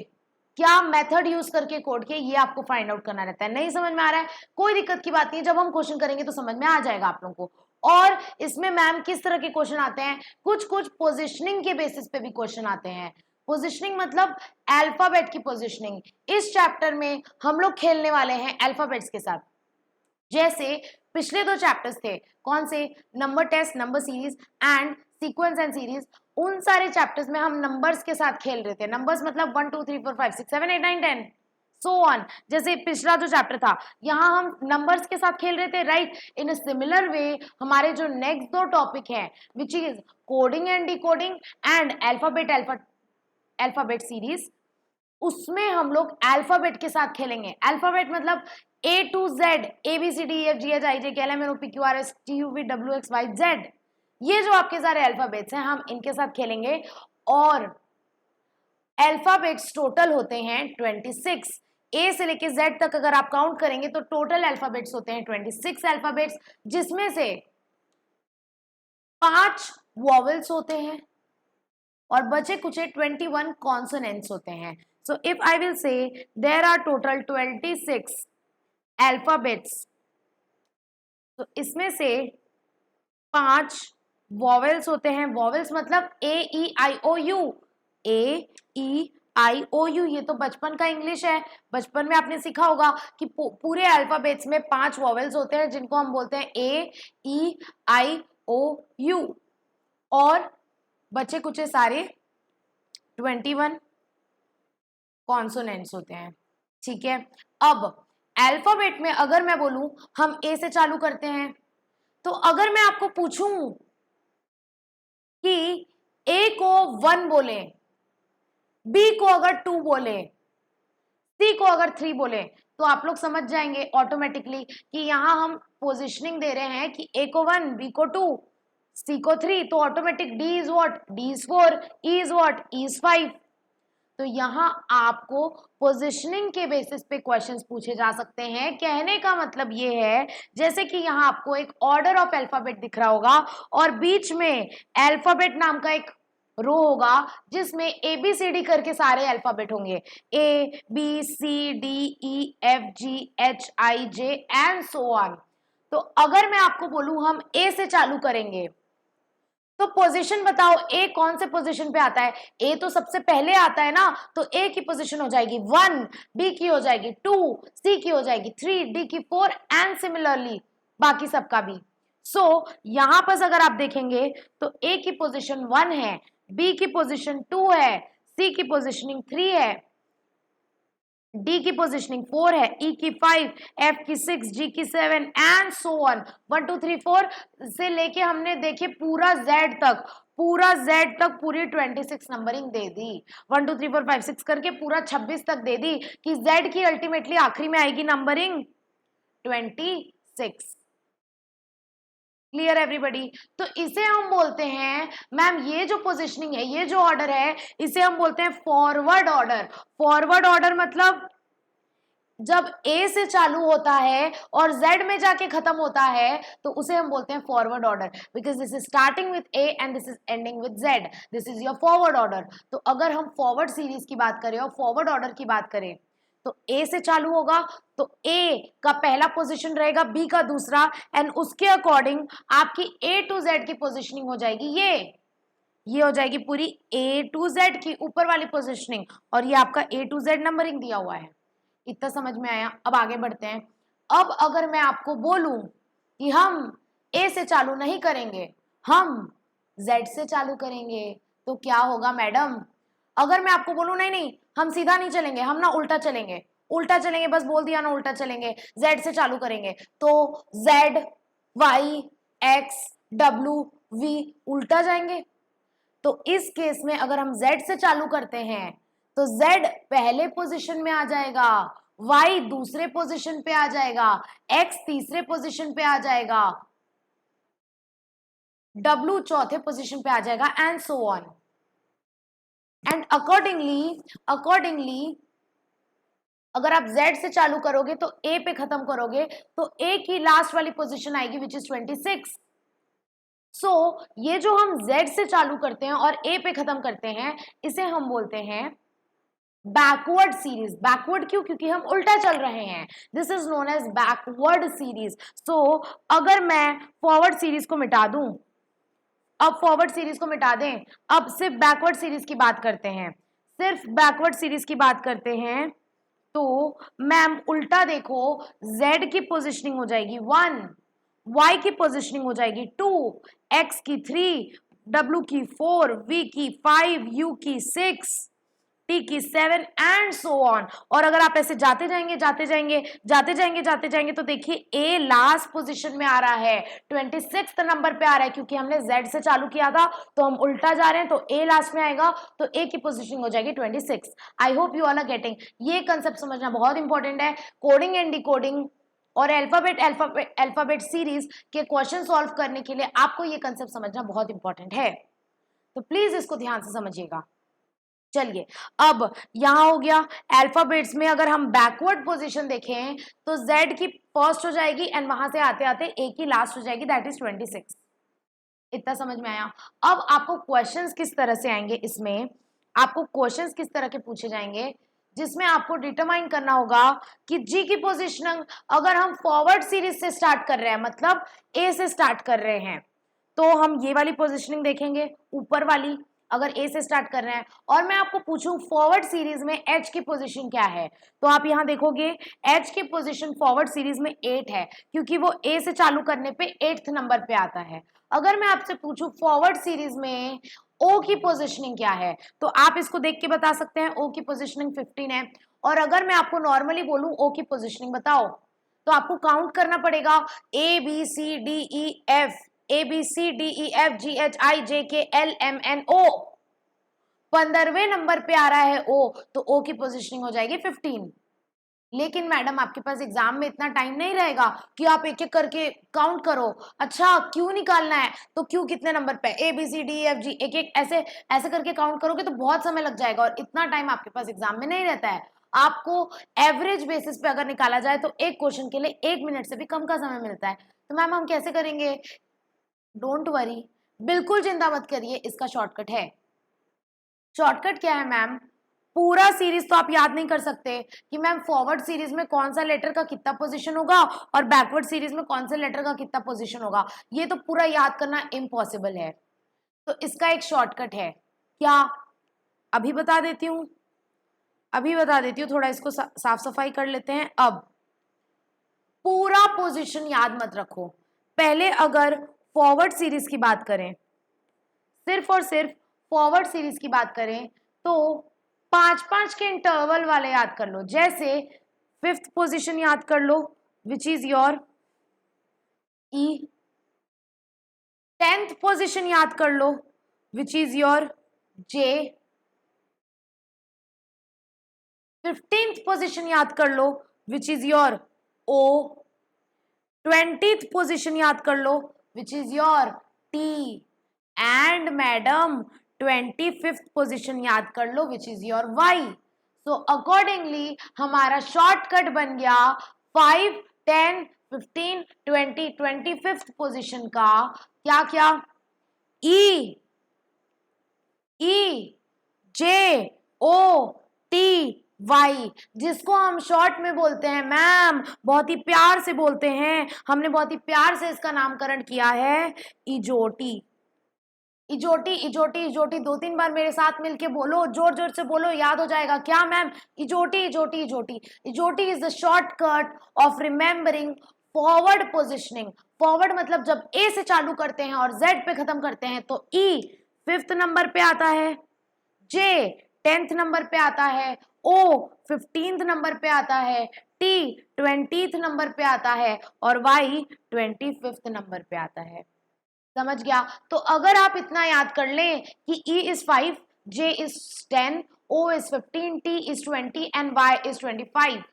क्या मेथड यूज करके कोड किए, ये आपको फाइंड आउट करना रहता है। नहीं समझ में आ रहा है कोई दिक्कत की बात नहीं है, जब हम क्वेश्चन करेंगे तो समझ में आ जाएगा आप लोगों को। और इसमें मैम किस तरह के क्वेश्चन आते हैं? कुछ पोजिशनिंग के बेसिस पे भी क्वेश्चन आते हैं। पोजिशनिंग मतलब अल्फाबेट की पोजिशनिंग। इस चैप्टर में हम लोग खेलने वाले हैं अल्फाबेट्स के साथ। जैसे पिछले 2 चैप्टर्स थे, कौन से? Number test, number series and sequence and series. उन सारे चैप्टर्स में हम नंबर्स के साथ खेल रहे थे। नंबर्स मतलब 1 2 3 4 5 6 7 8 9 10 सो ऑन। जैसे पिछला जो चैप्टर था यहाँ हम नंबर्स के साथ खेल रहे थे, राइट। इन सिमिलर वे हमारे जो नेक्स्ट 2 टॉपिक है which is coding and decoding and alphabet series, उसमें हम लोग अल्फाबेट के साथ खेलेंगे। अल्फाबेट मतलब A to Z, ABCDEFGHIJKLMNOPQRSTUVWXYZ, ये जो आपके सारे अल्फाबेट्स हैं हम इनके साथ खेलेंगे। और अल्फाबेट्स टोटल होते हैं 26। A से लेके Z तक अगर आप काउंट करेंगे तो टोटल अल्फाबेट्स होते हैं 26 अल्फाबेट्स, जिसमें से 5 वॉवेल्स होते हैं और बचे कुछ 21 कॉन्सोनेंट्स होते हैं। So if I will say there are total 26 alphabets, तो इसमें से 5 वॉवेल्स होते हैं। वॉवेल्स मतलब AEIOU, AEIOU। ये तो बचपन का इंग्लिश है, बचपन में आपने सीखा होगा कि पूरे अल्फाबेट्स में 5 वॉवेल्स होते हैं जिनको हम बोलते हैं AEIOU, और बचे कुछ सारे 21 कॉन्सोनेंट्स होते हैं, ठीक है। अब अल्फाबेट में अगर मैं बोलूं हम A से चालू करते हैं, तो अगर मैं आपको पूछूं कि A को 1 बोले, B को अगर 2 बोले, C को अगर 3 बोले, तो आप लोग समझ जाएंगे ऑटोमेटिकली कि यहां हम पोजिशनिंग दे रहे हैं कि A को 1, B को 2, C को 3, तो automatic D is what? D is 4, E is what? E is 5। तो यहाँ आपको पोजिशनिंग के बेसिस पे क्वेश्चंस पूछे जा सकते हैं। कहने का मतलब ये है जैसे कि यहाँ आपको एक ऑर्डर ऑफ अल्फाबेट दिख रहा होगा और बीच में अल्फाबेट नाम का एक रो होगा जिसमें ABCD करके सारे अल्फाबेट होंगे, ABCDEFGHIJ एंड सो ऑन। तो अगर मैं आपको बोलूं हम A से चालू करेंगे तो पोजीशन बताओ A कौन से पोजीशन पे आता है? A तो सबसे पहले आता है ना, तो A की पोजीशन हो जाएगी 1, B की हो जाएगी 2, C की हो जाएगी 3, D की 4 एंड सिमिलरली बाकी सबका भी। सो यहां पर अगर आप देखेंगे तो A की पोजीशन 1 है, B की पोजीशन 2 है, C की पोजीशनिंग 3 है, D की पोजीशनिंग 4 है, E की 5, F की 6, G की 7 एंड सो ऑन। 1 2 3 4 से लेके हमने देखिए पूरा Z तक पूरी 26 नंबरिंग दे दी। 1 2 3 4 5 6 करके पूरा 26 तक दे दी कि Z की अल्टीमेटली आखिरी में आएगी नंबरिंग 26। Clear everybody? तो इसे हम बोलते हैं मैम, ये जो पोजिशनिंग है, ये जो ऑर्डर है, इसे हम बोलते हैं फॉरवर्ड ऑर्डर। फॉरवर्ड ऑर्डर मतलब जब ए से चालू होता है और जेड में जाके खत्म होता है तो उसे हम बोलते हैं forward order, because this is starting with A and this is ending with Z, this is your forward order. तो अगर हम फॉरवर्ड सीरीज की बात करें और फॉरवर्ड ऑर्डर की बात करें तो ए से चालू होगा तो ए का पहला पोजीशन रहेगा, बी का दूसरा, एंड उसके अकॉर्डिंग आपकी ए टू जेड की पोजीशनिंग हो जाएगी ये हो जाएगी पूरी ए टू जेड की ऊपर वाली पोजीशनिंग, और ये आपका ए टू जेड नंबरिंग दिया हुआ है। इतना समझ में आया? अब आगे बढ़ते हैं। अब अगर मैं आपको बोलूं कि हम ए से चालू नहीं करेंगे, हम जेड से चालू करेंगे, तो क्या होगा मैडम? अगर मैं आपको बोलूं नहीं नहीं हम सीधा नहीं चलेंगे, हम ना उल्टा चलेंगे, उल्टा चलेंगे, बस बोल दिया ना उल्टा चलेंगे, जेड से चालू करेंगे, तो Z Y X W V उल्टा जाएंगे। तो इस केस में अगर हम Z से चालू करते हैं तो Z पहले पोजीशन में आ जाएगा, Y दूसरे पोजीशन पे आ जाएगा, X तीसरे पोजीशन पे आ जाएगा, W चौथे पोजीशन पे आ जाएगा, and so on. And accordingly अगर आप Z से चालू करोगे तो A पे खत्म करोगे तो A की लास्ट वाली पोजीशन आएगी विच इज 26। सो ये जो हम Z से चालू करते हैं और A पे खत्म करते हैं, इसे हम बोलते हैं बैकवर्ड सीरीज। बैकवर्ड क्यों? क्योंकि हम उल्टा चल रहे हैं, this is known as backward series. So अगर मैं फॉरवर्ड सीरीज को मिटा दूं, अब फॉरवर्ड सीरीज को मिटा दें, अब सिर्फ बैकवर्ड सीरीज की बात करते हैं, सिर्फ बैकवर्ड सीरीज की बात करते हैं, तो मैम उल्टा देखो, Z की पोजिशनिंग हो जाएगी 1, Y की पोजिशनिंग हो जाएगी 2, X की 3, W की 4, V की 5, U की 6, T की 7 एंड सो ऑन। और अगर आप ऐसे जाते जाएंगे तो देखिए A लास्ट पोजीशन में आ रहा है, 26 नंबर पे आ रहा है, क्योंकि हमने Z से चालू किया था तो हम उल्टा जा रहे हैं, तो A लास्ट में आएगा तो A की पोजीशन हो जाएगी 26। I hope you all are getting. ये कंसेप्ट समझना बहुत इंपॉर्टेंट है। कोडिंग एंड डिकोडिंग और अल्फाबेट सीरीज के क्वेश्चन सॉल्व करने के लिए आपको ये कंसेप्ट समझना बहुत इंपॉर्टेंट है, तो प्लीज इसको ध्यान से समझिएगा। चलिए, अब यहां हो गया अल्फाबेट्स में अगर हम बैकवर्ड पोजीशन देखें तो Z की फर्स्ट हो जाएगी एंड वहां से आते आते A की लास्ट हो जाएगी, दैट इज 26। इतना समझ में आया? अब आपको क्वेश्चंस किस तरह से आएंगे, इसमें आपको क्वेश्चंस किस तरह के पूछे जाएंगे जिसमें आपको डिटरमाइन करना होगा कि जी की पोजीशनिंग अगर हम फॉरवर्ड सीरीज से स्टार्ट कर रहे हैं, मतलब ए से स्टार्ट कर रहे हैं, तो हम ये वाली पोजीशनिंग देखेंगे ऊपर वाली, अगर ए से स्टार्ट कर रहे हैं। और मैं आपको पूछूं फॉरवर्ड सीरीज में एच की पोजीशन क्या है, तो आप यहां देखोगे एच की पोजीशन फॉरवर्ड सीरीज में 8 है, क्योंकि वो ए से चालू करने पे 8th नंबर पे आता है। अगर मैं आपसे पूछूं फॉरवर्ड सीरीज में ओ की पोजीशनिंग क्या है, तो आप इसको देख के बता सकते हैं ओ की पोजीशनिंग 15 है। और अगर मैं आपको नॉर्मली बोलूं ओ की पोजीशनिंग बताओ, तो आपको काउंट करना पड़ेगा ABCDEF GHIJKLMNO, 15वें नंबर पे आ रहा है ओ, तो ओ की पोजीशनिंग हो जाएगी 15। लेकिन मैडम आपके पास एग्जाम में इतना टाइम नहीं रहेगा कि आप एक एक करके काउंट करो। अच्छा क्यों निकालना है, तो क्यों कितने नंबर पे ABCDEFG एक एक ऐसे ऐसे करके काउंट करोगे तो बहुत समय लग जाएगा, और इतना टाइम आपके पास एग्जाम में नहीं रहता है। आपको एवरेज बेसिस पे अगर निकाला जाए तो एक क्वेश्चन के लिए 1 मिनट से भी कम का समय मिलता है। तो मैम हम कैसे करेंगे? डोंट वरी, बिल्कुल चिंता मत करिए, इसका शॉर्टकट है। शॉर्टकट क्या है मैम? पूरा सीरीज तो आप याद नहीं कर सकते कि मैम फॉरवर्ड सीरीज में कौन सा लेटर का कितना पोजीशन होगा और बैकवर्ड सीरीज में कौन से लेटर का कितना पोजीशन होगा, ये तो पूरा याद करना इम्पॉसिबल है। तो इसका एक शॉर्टकट है, क्या? अभी बता देती हूँ, थोड़ा इसको साफ सफाई कर लेते हैं। अब पूरा पोजीशन याद मत रखो, पहले अगर फॉरवर्ड सीरीज की बात करें, सिर्फ और सिर्फ फॉरवर्ड सीरीज की बात करें, तो 5-5 के इंटरवल वाले याद कर लो। जैसे 5th पोजीशन याद कर लो which is your E, 10th position याद कर लो which is your J, 15th position याद कर लो which is your O, 20th position याद कर लो which is your T, and madam 25th position याद कर लो which is your Y. So accordingly हमारा शॉर्टकट बन गया 5, 10, 15, 20, 25th पोजिशन का क्या क्या, ई जे ओ टी वाई, जिसको हम शॉर्ट में बोलते हैं मैम, बहुत ही प्यार से बोलते हैं, हमने बहुत ही प्यार से इसका नामकरण किया है इजोटी। इजोटी इजोटी इजोटी 2-3 बार मेरे साथ मिलके बोलो, जोर जोर से बोलो, याद हो जाएगा। क्या ma'am? इजोटी इजोटी इजोटी। इजोटी is the shortcut of remembering forward positioning. Forward मतलब जब ए से चालू करते हैं और जेड पे खत्म करते हैं तो ई 5th नंबर पे आता है, जे 10th नंबर पे आता है, ओ 15th नंबर पे आता है, टी 20th नंबर पे आता है और वाई 25th नंबर पे आता है। समझ गया? तो अगर आप इतना याद कर लें कि E is 5, J is 10, O is 15, T is 20 and Y is 25,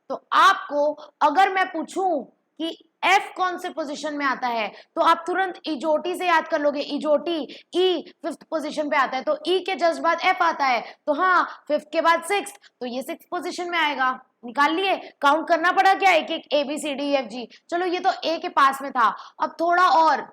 तो आपको अगर मैं पूछूं कि F कौन से पोजीशन में आता है तो आप तुरंत इजोटी से याद कर लोगे। इजोटी E 5th पोजीशन पे आता है तो E के जस्ट बाद F आता है, तो हाँ 5th के बाद 6th, तो ये 6th पोजीशन में आएगा। निकाल लिए? काउंट करना पड़ा क्या एक एक ABCDEFG? चलो ये तो A के पास में था। अब थोड़ा और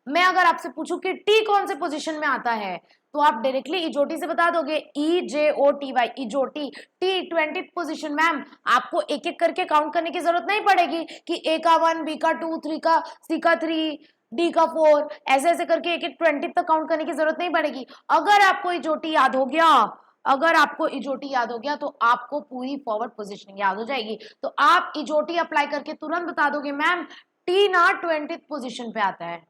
मैं अगर आपसे पूछूं कि टी कौन से पोजीशन में आता है तो आप डायरेक्टली इजोटी से बता दोगे, EJOTY इजोटी। T 20th position ma'am, आपको एक एक करके काउंट करने की जरूरत नहीं पड़ेगी कि ए का 1, बी का 2, 3 का, सी का 3, डी का 4, ऐसे ऐसे करके एक एक 20 तक काउंट करने की जरूरत नहीं पड़ेगी। अगर आपको इजोटी याद हो गया, अगर आपको इजोटी याद हो गया तो आपको पूरी फॉरवर्ड पोजीशनिंग याद हो जाएगी। तो आप इजोटी अप्लाई करके तुरंत बता दोगे मैम टी ना 20th पोजीशन पे आता है।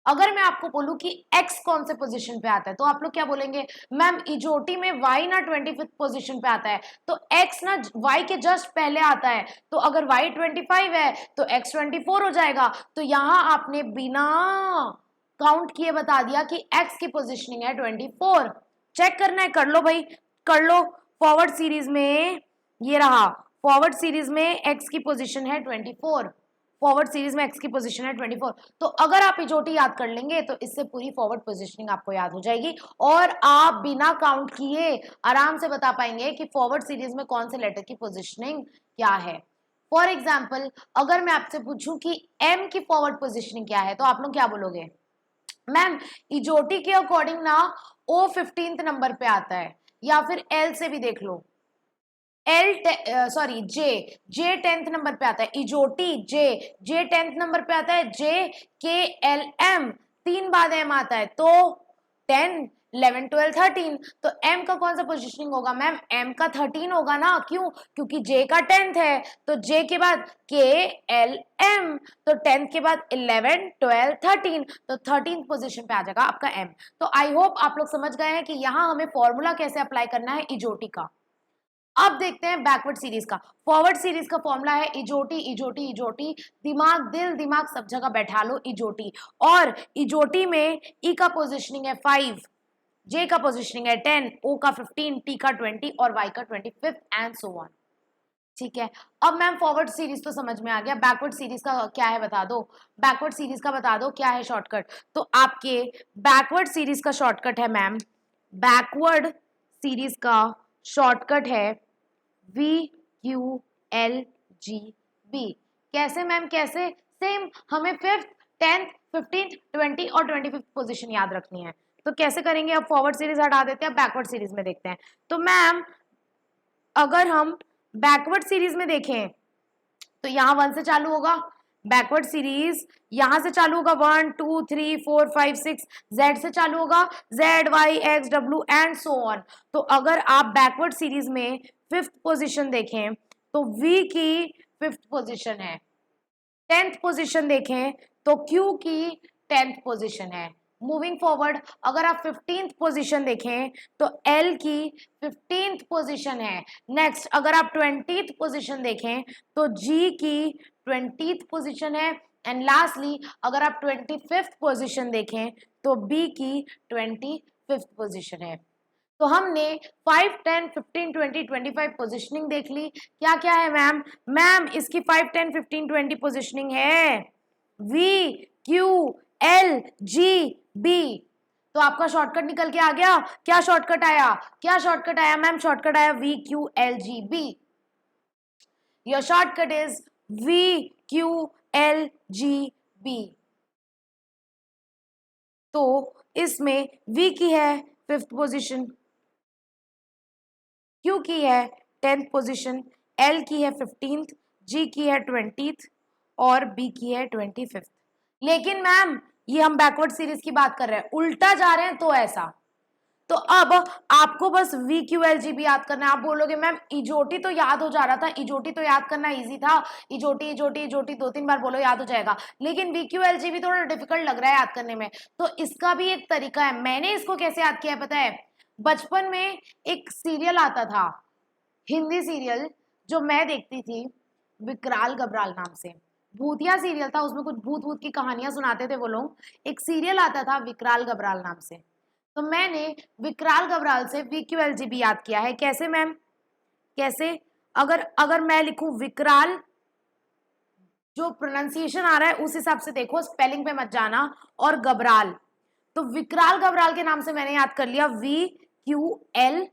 अगर मैं आपको बोलूं कि x कौन से पोजीशन पे आता है तो आप लोग क्या बोलेंगे? मैम इजोटी में y ना 25th पोजीशन पे आता है, तो x ना y के जस्ट पहले आता है, तो अगर y 25 है तो x 24 हो जाएगा। तो यहां आपने बिना काउंट किए बता दिया कि x की पोजीशनिंग है 24। चेक करना है, कर लो भाई, कर लो। फॉरवर्ड सीरीज में ये रहा, फॉरवर्ड सीरीज में x की पोजीशन है 24, फॉरवर्ड सीरीज में x की पोजीशन है 24। तो अगर आप इजोटी याद कर लेंगे तो इससे पूरी फॉरवर्ड पोजीशनिंग आपको याद हो जाएगी और आप बिना काउंट किए आराम से बता पाएंगे कि फॉरवर्ड सीरीज में कौन से लेटर की पोजीशनिंग क्या है। फॉर एग्जाम्पल अगर मैं आपसे पूछूं कि m की फॉरवर्ड पोजीशनिंग क्या है तो आप लोग क्या बोलोगे? मैम इजोटी के अकॉर्डिंग ना O 15th नंबर पे आता है, या फिर L से भी देख लो, जे 10th नंबर पे आता है। इजोटी जे 10th नंबर पे आता है, JKLM 3 बाद M आता है तो 10, 11, 12, 13, तो M का कौन सा पोजीशनिंग होगा? मैम M का 13 होगा ना, क्यों? क्योंकि J का 10th है, तो J के बाद KLM, तो 10th के बाद 11, 12, 13, तो 13th पोजीशन पे आ जाएगा आपका M। तो आई होप आप लोग समझ गए हैं कि यहाँ हमें फॉर्मूला कैसे अप्लाई करना है इजोटी का। अब देखते हैं बैकवर्ड सीरीज का। फॉरवर्ड सीरीज का फॉर्मूला है इजोटी इजोटी इजोटी, दिमाग दिल दिमाग सब जगह बैठा लो इजोटी। और इजोटी में ई का पोजीशनिंग है 5, जे का पोजीशनिंग है 10, ओ का 15, टी का 20 और वाई का 25 एंड सो ऑन। ठीक है, अब मैम फॉरवर्ड सीरीज तो समझ में आ गया, बैकवर्ड सीरीज का क्या है बता दो। बैकवर्ड सीरीज का बता दो क्या है शॉर्टकट। तो आपके बैकवर्ड सीरीज का शॉर्टकट है मैम, बैकवर्ड सीरीज का शॉर्टकट है VQLGB। कैसे मैम? कैसे? सेम, हमें 5th, 10th, 15th, 20 और 25th पोजीशन याद रखनी है। तो कैसे करेंगे? अब फॉरवर्ड सीरीज हटा देते हैं, बैकवर्ड सीरीज में देखते हैं। तो मैम अगर हम बैकवर्ड सीरीज में देखें तो यहाँ 1 से चालू होगा, बैकवर्ड सीरीज यहां से चालू होगा 1, 2, 3, 4, 5, 6, Z से चालू होगा, Z, Y, X, W and so on. तो अगर आप बैकवर्ड सीरीज में 5th पोजीशन देखें तो V की 5th पोजीशन है, 10th पोजीशन देखें तो Q की 10th पोजीशन है। मूविंग फॉरवर्ड अगर आप 15th पोजीशन देखें तो L की 15th पोजीशन है। नेक्स्ट अगर आप 20th पोजीशन देखें तो G की 20th पोजीशन है। एंड लास्टली अगर आप 25th पोजीशन देखें तो B की 25th पोजीशन है। तो हमने 5, 10, 15, 20, 25 पोजीशनिंग देख ली। क्या क्या है मैम? मैम इसकी 5, 10, 15, 20 पोजीशनिंग है। V Q L G B. तो आपका शॉर्टकट निकल के आ गया। क्या शॉर्टकट आया? क्या शॉर्टकट आया मैम? शॉर्टकट आया V Q L G B. Your shortcut is V Q L G B. तो इसमें V की है 5th पोजीशन, Q की है 10th पोजीशन, L की है 15th, G की है 20th और B की है 25th। लेकिन मैम ये हम बैकवर्ड सीरीज की बात कर रहे हैं, उल्टा जा रहे हैं तो ऐसा। तो अब आपको बस V Q L G B याद करना है। आप बोलोगे मैम इजोटी तो याद हो जा रहा था, इजोटी तो याद करना इजी था, इजोटी इजोटी इजोटी 2-3 बार बोलो याद हो जाएगा, लेकिन V Q L G B थोड़ा डिफिकल्ट लग रहा है याद करने में। तो इसका भी एक तरीका है। मैंने इसको कैसे याद किया है पता है? बचपन में एक सीरियल आता था, हिंदी सीरियल जो मैं देखती थी, विकराल गबराल नाम से, भूतिया सीरियल था, उसमें कुछ भूत भूत की कहानियां सुनाते थे वो लोग। एक सीरियल आता था विकराल गबराल नाम से, तो मैंने विकराल गबराल से VQLGB याद किया है। कैसे मैम? कैसे? अगर अगर मैं लिखूं विकराल, जो प्रोनाउंसिएशन आ रहा है उस हिसाब से देखो, स्पेलिंग पे मत जाना, और गबराल, तो विकराल गबराल के नाम से मैंने याद कर लिया VQLGB।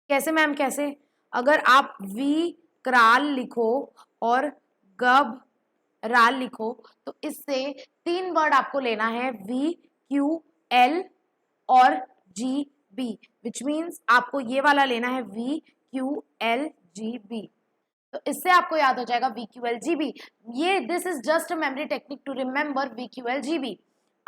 कैसे मैम? कैसे? अगर आप विकराल लिखो और गबराल लिखो तो इससे 3 वर्ड आपको लेना है, VQL और GB, विच मीन्स आपको ये वाला लेना है VQLGB। तो इससे आपको याद हो जाएगा VQLGB। ये this is just a memory technique to remember VQLGB।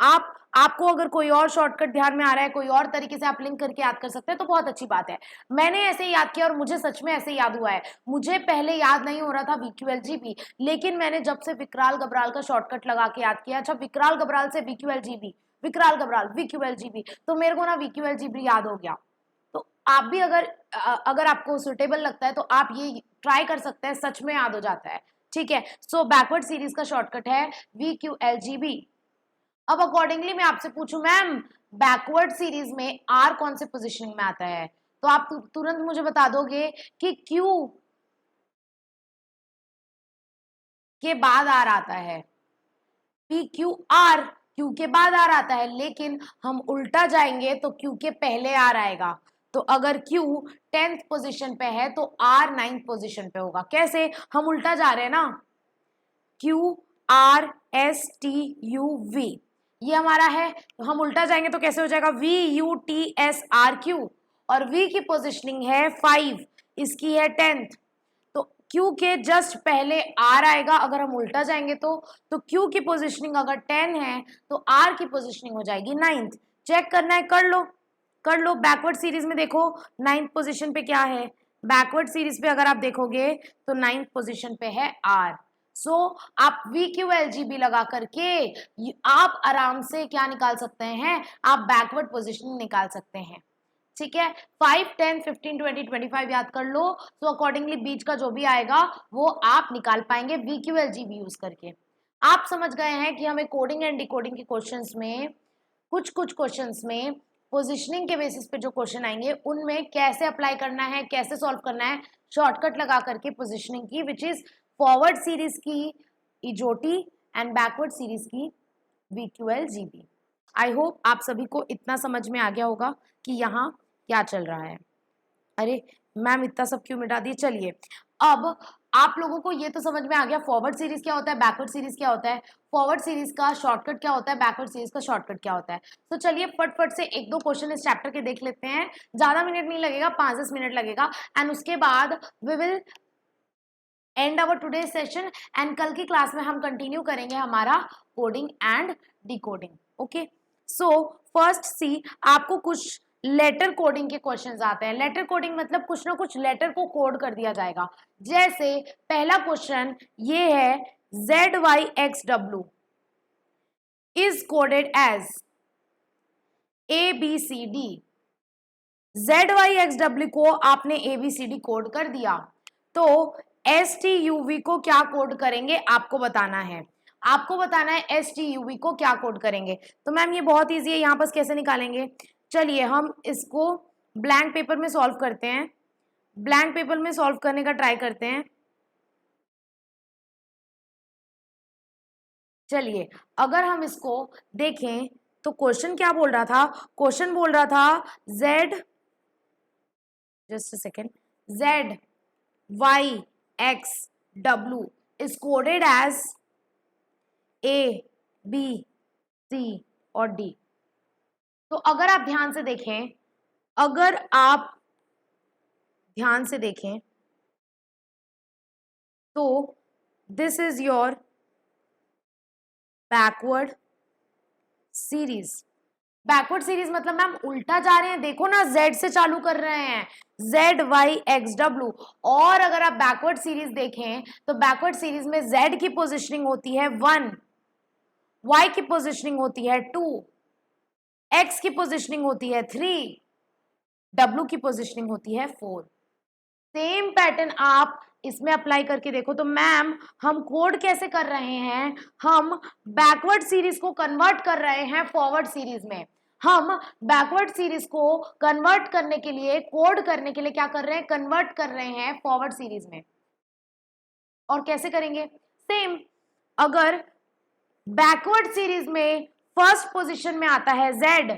आपको अगर कोई और शॉर्टकट ध्यान में आ रहा है, कोई और तरीके से आप लिंक करके याद कर सकते हैं तो बहुत अच्छी बात है। मैंने ऐसे ही याद किया और मुझे सच में ऐसे ही याद हुआ है। मुझे पहले याद नहीं हो रहा था VQLGB, लेकिन मैंने जब से विकराल गबराल का शॉर्टकट लगा के याद किया, अच्छा विकराल गबराल से VQLGB, विकराल गबराल VQLGB, तो मेरे को ना VQLGB याद हो गया। तो आप भी अगर आपको सुटेबल लगता है तो आप ये ट्राई कर सकते हैं, सच में याद हो जाता है। ठीक है, सो बैकवर्ड सीरीज का शॉर्टकट है VQLGB। अब अकॉर्डिंगली मैं आपसे पूछूं मैम बैकवर्ड सीरीज में आर कौन से पोजीशनिंग में आता है, तो आप तुरंत मुझे बता दोगे कि क्यू के बाद आर आता है, पी क्यू आर, क्यू के बाद आर आता है, लेकिन हम उल्टा जाएंगे तो क्यू के पहले आर आएगा। तो अगर Q 10th पोजीशन पे है तो R 9th पोजीशन पे होगा। कैसे? हम उल्टा जा रहे हैं ना, QRSTUV ये हमारा है, तो हम उल्टा जाएंगे तो कैसे हो जाएगा VUTSRQ, और V की पोजीशनिंग है 5, इसकी है 10th, तो Q के जस्ट पहले R आएगा अगर हम उल्टा जाएंगे तो Q की पोजीशनिंग अगर 10 है तो R की पोजीशनिंग हो जाएगी 9th। चेक करना है, कर लो। बैकवर्ड सीरीज में देखो 9th पोजीशन पे क्या है, बैकवर्ड सीरीज पे अगर आप देखोगे तो 9th पोजीशन पे है R। सो आप VQLGB लगा करके आप आराम से क्या निकाल सकते हैं, आप बैकवर्ड पोजीशन निकाल सकते हैं। ठीक है, 5, 10, 15, 20, 25 याद कर लो, तो अकॉर्डिंगली बीच का जो भी आएगा वो आप निकाल पाएंगे VQLGB यूज करके। आप समझ गए हैं कि हमें कोडिंग एंड डिकोडिंग के क्वेश्चंस में, कुछ क्वेश्चंस में पोजीशनिंग के बेसिस पे जो क्वेश्चन आएंगे उनमें कैसे अप्लाई करना है, कैसे सॉल्व करना है, शॉर्टकट लगा करके पोजीशनिंग की, विच इज फॉरवर्ड सीरीज की इजोटी एंड बैकवर्ड सीरीज की VQLGB। आई होप आप सभी को इतना समझ में आ गया होगा कि यहाँ क्या चल रहा है। अरे मैम इतना सब क्यों मिटा दिए? चलिए अब आप लोगों को ये तो समझ में आ गया फॉरवर्ड सीरीज क्या होता है, बैकवर्ड सीरीज क्या होता है, फॉरवर्ड सीरीज का शॉर्टकट क्या होता है, बैकवर्ड सीरीज का शॉर्टकट क्या होता है। तो चलिए फटफट से 1-2 क्वेश्चन इस चैप्टर के देख लेते हैं, ज्यादा मिनट नहीं लगेगा, 5-10 मिनट लगेगा, एंड उसके बाद we will end our today session, and कल की क्लास में हम कंटिन्यू करेंगे हमारा coding and decoding. Okay, so first see, आपको कुछ लेटर कोडिंग के क्वेश्चंस आते हैं। लेटर कोडिंग मतलब कुछ ना कुछ लेटर को कोड कर दिया जाएगा। जैसे पहला क्वेश्चन ये है, ZYXW इज कोडेड एज ABCD। ZYXW को आपने ABCD कोड कर दिया, तो STUV को क्या कोड करेंगे आपको बताना है। आपको बताना है STUV को क्या कोड करेंगे। तो मैम ये बहुत इजी है, यहाँ पर कैसे निकालेंगे, चलिए हम इसको ब्लैंक पेपर में सॉल्व करते हैं, ब्लैंक पेपर में सॉल्व करने का ट्राई करते हैं। चलिए अगर हम इसको देखें तो क्वेश्चन क्या बोल रहा था, क्वेश्चन बोल रहा था z, just a second, z y x w is coded as a b c और d। तो अगर आप ध्यान से देखें, अगर आप ध्यान से देखें तो this is your backward series. Backward series मतलब मैम उल्टा जा रहे हैं, देखो ना z से चालू कर रहे हैं, z y x w। और अगर आप बैकवर्ड सीरीज देखें तो बैकवर्ड सीरीज में z की पोजीशनिंग होती है 1, y की पोजीशनिंग होती है 2, x की पोजीशनिंग होती है 3, w की पोजीशनिंग होती है 4। सेम पैटर्न आप इसमें अप्लाई करके देखो तो मैम हम कोड कैसे कर रहे हैं, हम बैकवर्ड सीरीज को कन्वर्ट कर रहे हैं फॉरवर्ड सीरीज में। हम बैकवर्ड सीरीज को कन्वर्ट करने के लिए, कोड करने के लिए क्या कर रहे हैं, कन्वर्ट कर रहे हैं फॉरवर्ड सीरीज में। और कैसे करेंगे, सेम, अगर बैकवर्ड सीरीज में फर्स्ट पोजीशन में आता है z,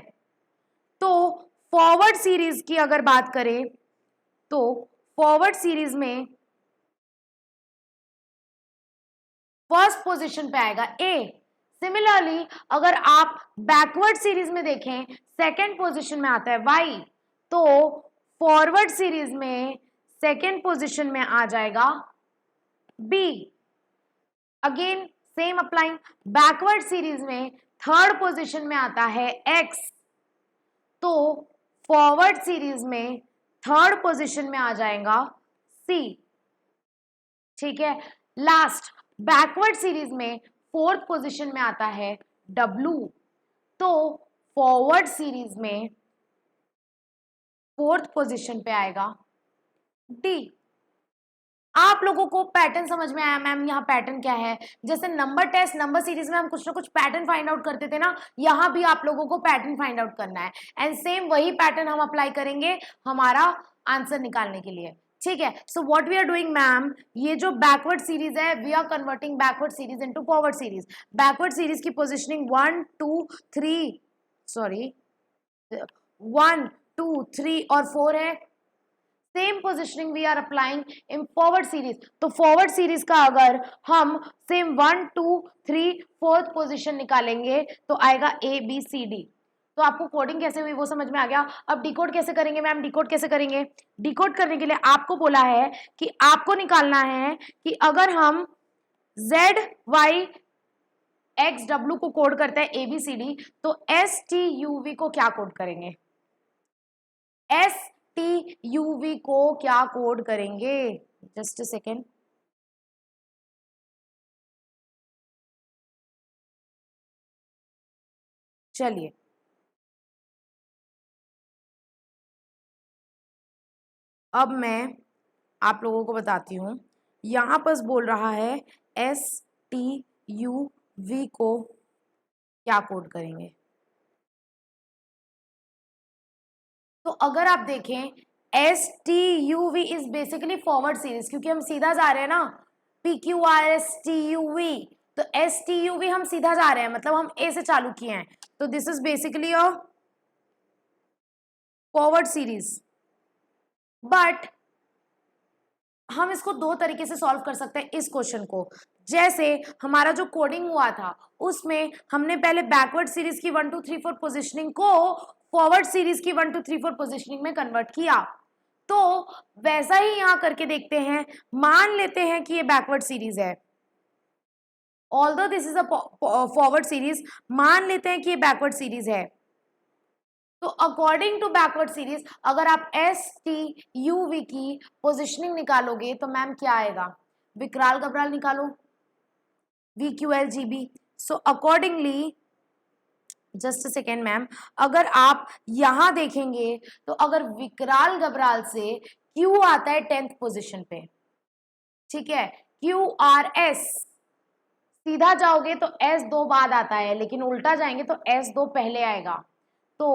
तो फॉरवर्ड सीरीज की अगर बात करें तो फॉरवर्ड सीरीज में फर्स्ट पोजीशन पे आएगा a। सिमिलरली अगर आप बैकवर्ड सीरीज में देखें सेकंड पोजीशन में आता है y, तो फॉरवर्ड सीरीज में सेकंड पोजीशन में आ जाएगा b। Again same applying, backward series में थर्ड पोजीशन में आता है x, तो फॉरवर्ड सीरीज में थर्ड पोजीशन में आ जाएगा c। ठीक है, लास्ट बैकवर्ड सीरीज में फोर्थ पोजीशन में आता है W, तो फॉरवर्ड सीरीज में फोर्थ पोजीशन पे आएगा D। आप लोगों को पैटर्न समझ में आया मैम, यहाँ पैटर्न क्या है, जैसे नंबर टेस्ट नंबर सीरीज में हम कुछ ना कुछ पैटर्न फाइंड आउट करते थे ना, यहाँ भी आप लोगों को पैटर्न फाइंड आउट करना है एंड सेम वही पैटर्न हम अप्लाई करेंगे हमारा आंसर निकालने के लिए। ठीक है, so what we are doing ma'am, ये जो बैकवर्ड सीरीज है we are converting backward series into forward series. Backward series की पोजीशनिंग 1 2 3 सॉरी 1 2 3 और 4 है। Same positioning we are applying in forward series. तो फॉरवर्ड सीरीज का अगर हम सेम 1 2 3 फोर्थ पोजीशन निकालेंगे तो आएगा ए बी सी डी। तो आपको कोडिंग कैसे हुई वो समझ में आ गया। अब डिकोड कैसे करेंगे मैम, डिकोड कैसे करेंगे, डिकोड करने के लिए आपको बोला है कि आपको निकालना है कि अगर हम z y x w को कोड करते हैं ए बी सी डी, तो एस टी यू वी को क्या कोड करेंगे, एस टी यू वी को क्या कोड करेंगे, जस्ट अ सेकेंड। चलिए अब मैं आप लोगों को बताती हूं, यहां पर बोल रहा है एस टी यू वी को क्या कोड करेंगे। तो अगर आप देखें S T U V is basically forward series, क्योंकि हम सीधा जा रहे हैं ना, P Q R S T U V, तो एस टी यू वी हम सीधा जा रहे हैं, मतलब हम ए से चालू किए हैं, तो this is basically a forward series. But हम इसको दो तरीके से सॉल्व कर सकते हैं इस क्वेश्चन को। जैसे हमारा जो कोडिंग हुआ था उसमें हमने पहले बैकवर्ड सीरीज की 1 2 3 4 पोजीशनिंग को फॉरवर्ड सीरीज की 1 2 3 4 पोजीशनिंग में कन्वर्ट किया, तो वैसा ही यहां करके देखते हैं। मान लेते हैं कि ये बैकवर्ड सीरीज है, although this is a forward series, मान लेते हैं कि ये बैकवर्ड सीरीज है। तो अकॉर्डिंग टू बैकवर्ड सीरीज अगर आप एस टी यू वी की पोजिशनिंग निकालोगे तो मैम क्या आएगा, विकराल गबराल निकालो, V Q L G B. So accordingly just a second ma'am, अगर आप यहां देखेंगे तो अगर विकराल गबराल से क्यू आता है 10th पोजिशन पे, ठीक है, क्यू आर एस, सीधा जाओगे तो एस दो बाद आता है, लेकिन उल्टा जाएंगे तो एस दो पहले आएगा, तो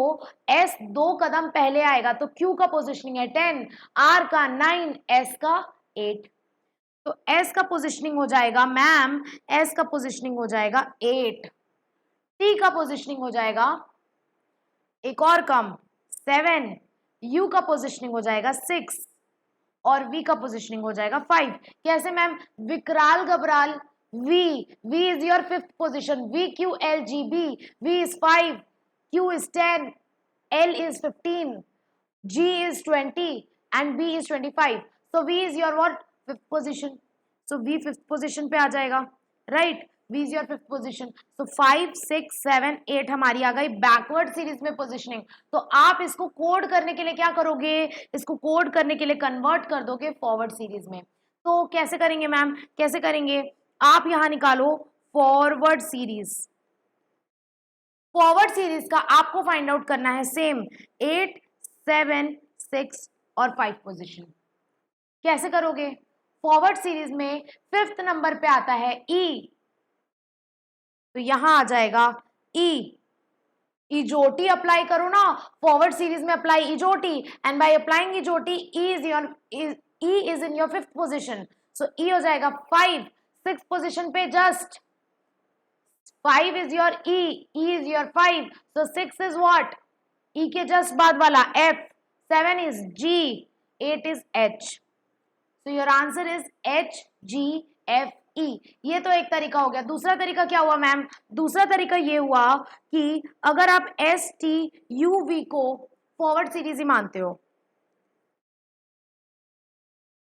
S 2 कदम पहले आएगा, तो Q का पोजिशनिंग है 10, R का 9, S का 8। तो एस का पोजिशनिंग हो जाएगा मैम, एस का पोजिशनिंग हो जाएगा 8, टी का पोजिशनिंग हो जाएगा एक और कम 7, यू का पोजिशनिंग हो जाएगा 6 और वी का पोजिशनिंग हो जाएगा 5। कैसे मैम? विकराल घबराल, V is your fifth position, V Q L G B, V is 5, Q is 10, L is 15, G is 20 and B is 25. So V is your what? Fifth position. So V fifth position पे आ जाएगा, right? V is your fifth position. So 5, 6, 7, 8 हमारी आ गई backward series में positioning. तो आप इसको code करने के लिए क्या करोगे? इसको कोड करने के लिए कन्वर्ट कर दोगे फॉरवर्ड सीरीज में। तो कैसे करेंगे मैम? कैसे करेंगे? आप यहां निकालो फॉरवर्ड सीरीज। फॉरवर्ड सीरीज का आपको फाइंड आउट करना है सेम 8, 7, 6 और 5 पोजीशन। कैसे करोगे? फॉरवर्ड सीरीज में फिफ्थ नंबर पे आता है ई, तो यहां आ जाएगा ई, इजोटी अप्लाई करो ना फॉरवर्ड सीरीज में, apply EJOTY, and by applying EJOTY E is in your fifth position. So E हो जाएगा 5, सिक्स पोजीशन पे just 5 is your E is your 5, so 6 is what? E के just बाद वाला F, 7 is G, 8 is H. So your answer is H, G, F, E. ये तो एक तरीका हो गया। दूसरा तरीका क्या हुआ मैम? दूसरा तरीका ये हुआ कि अगर आप S, T, U, V को फॉरवर्ड सीरीज ही मानते हो,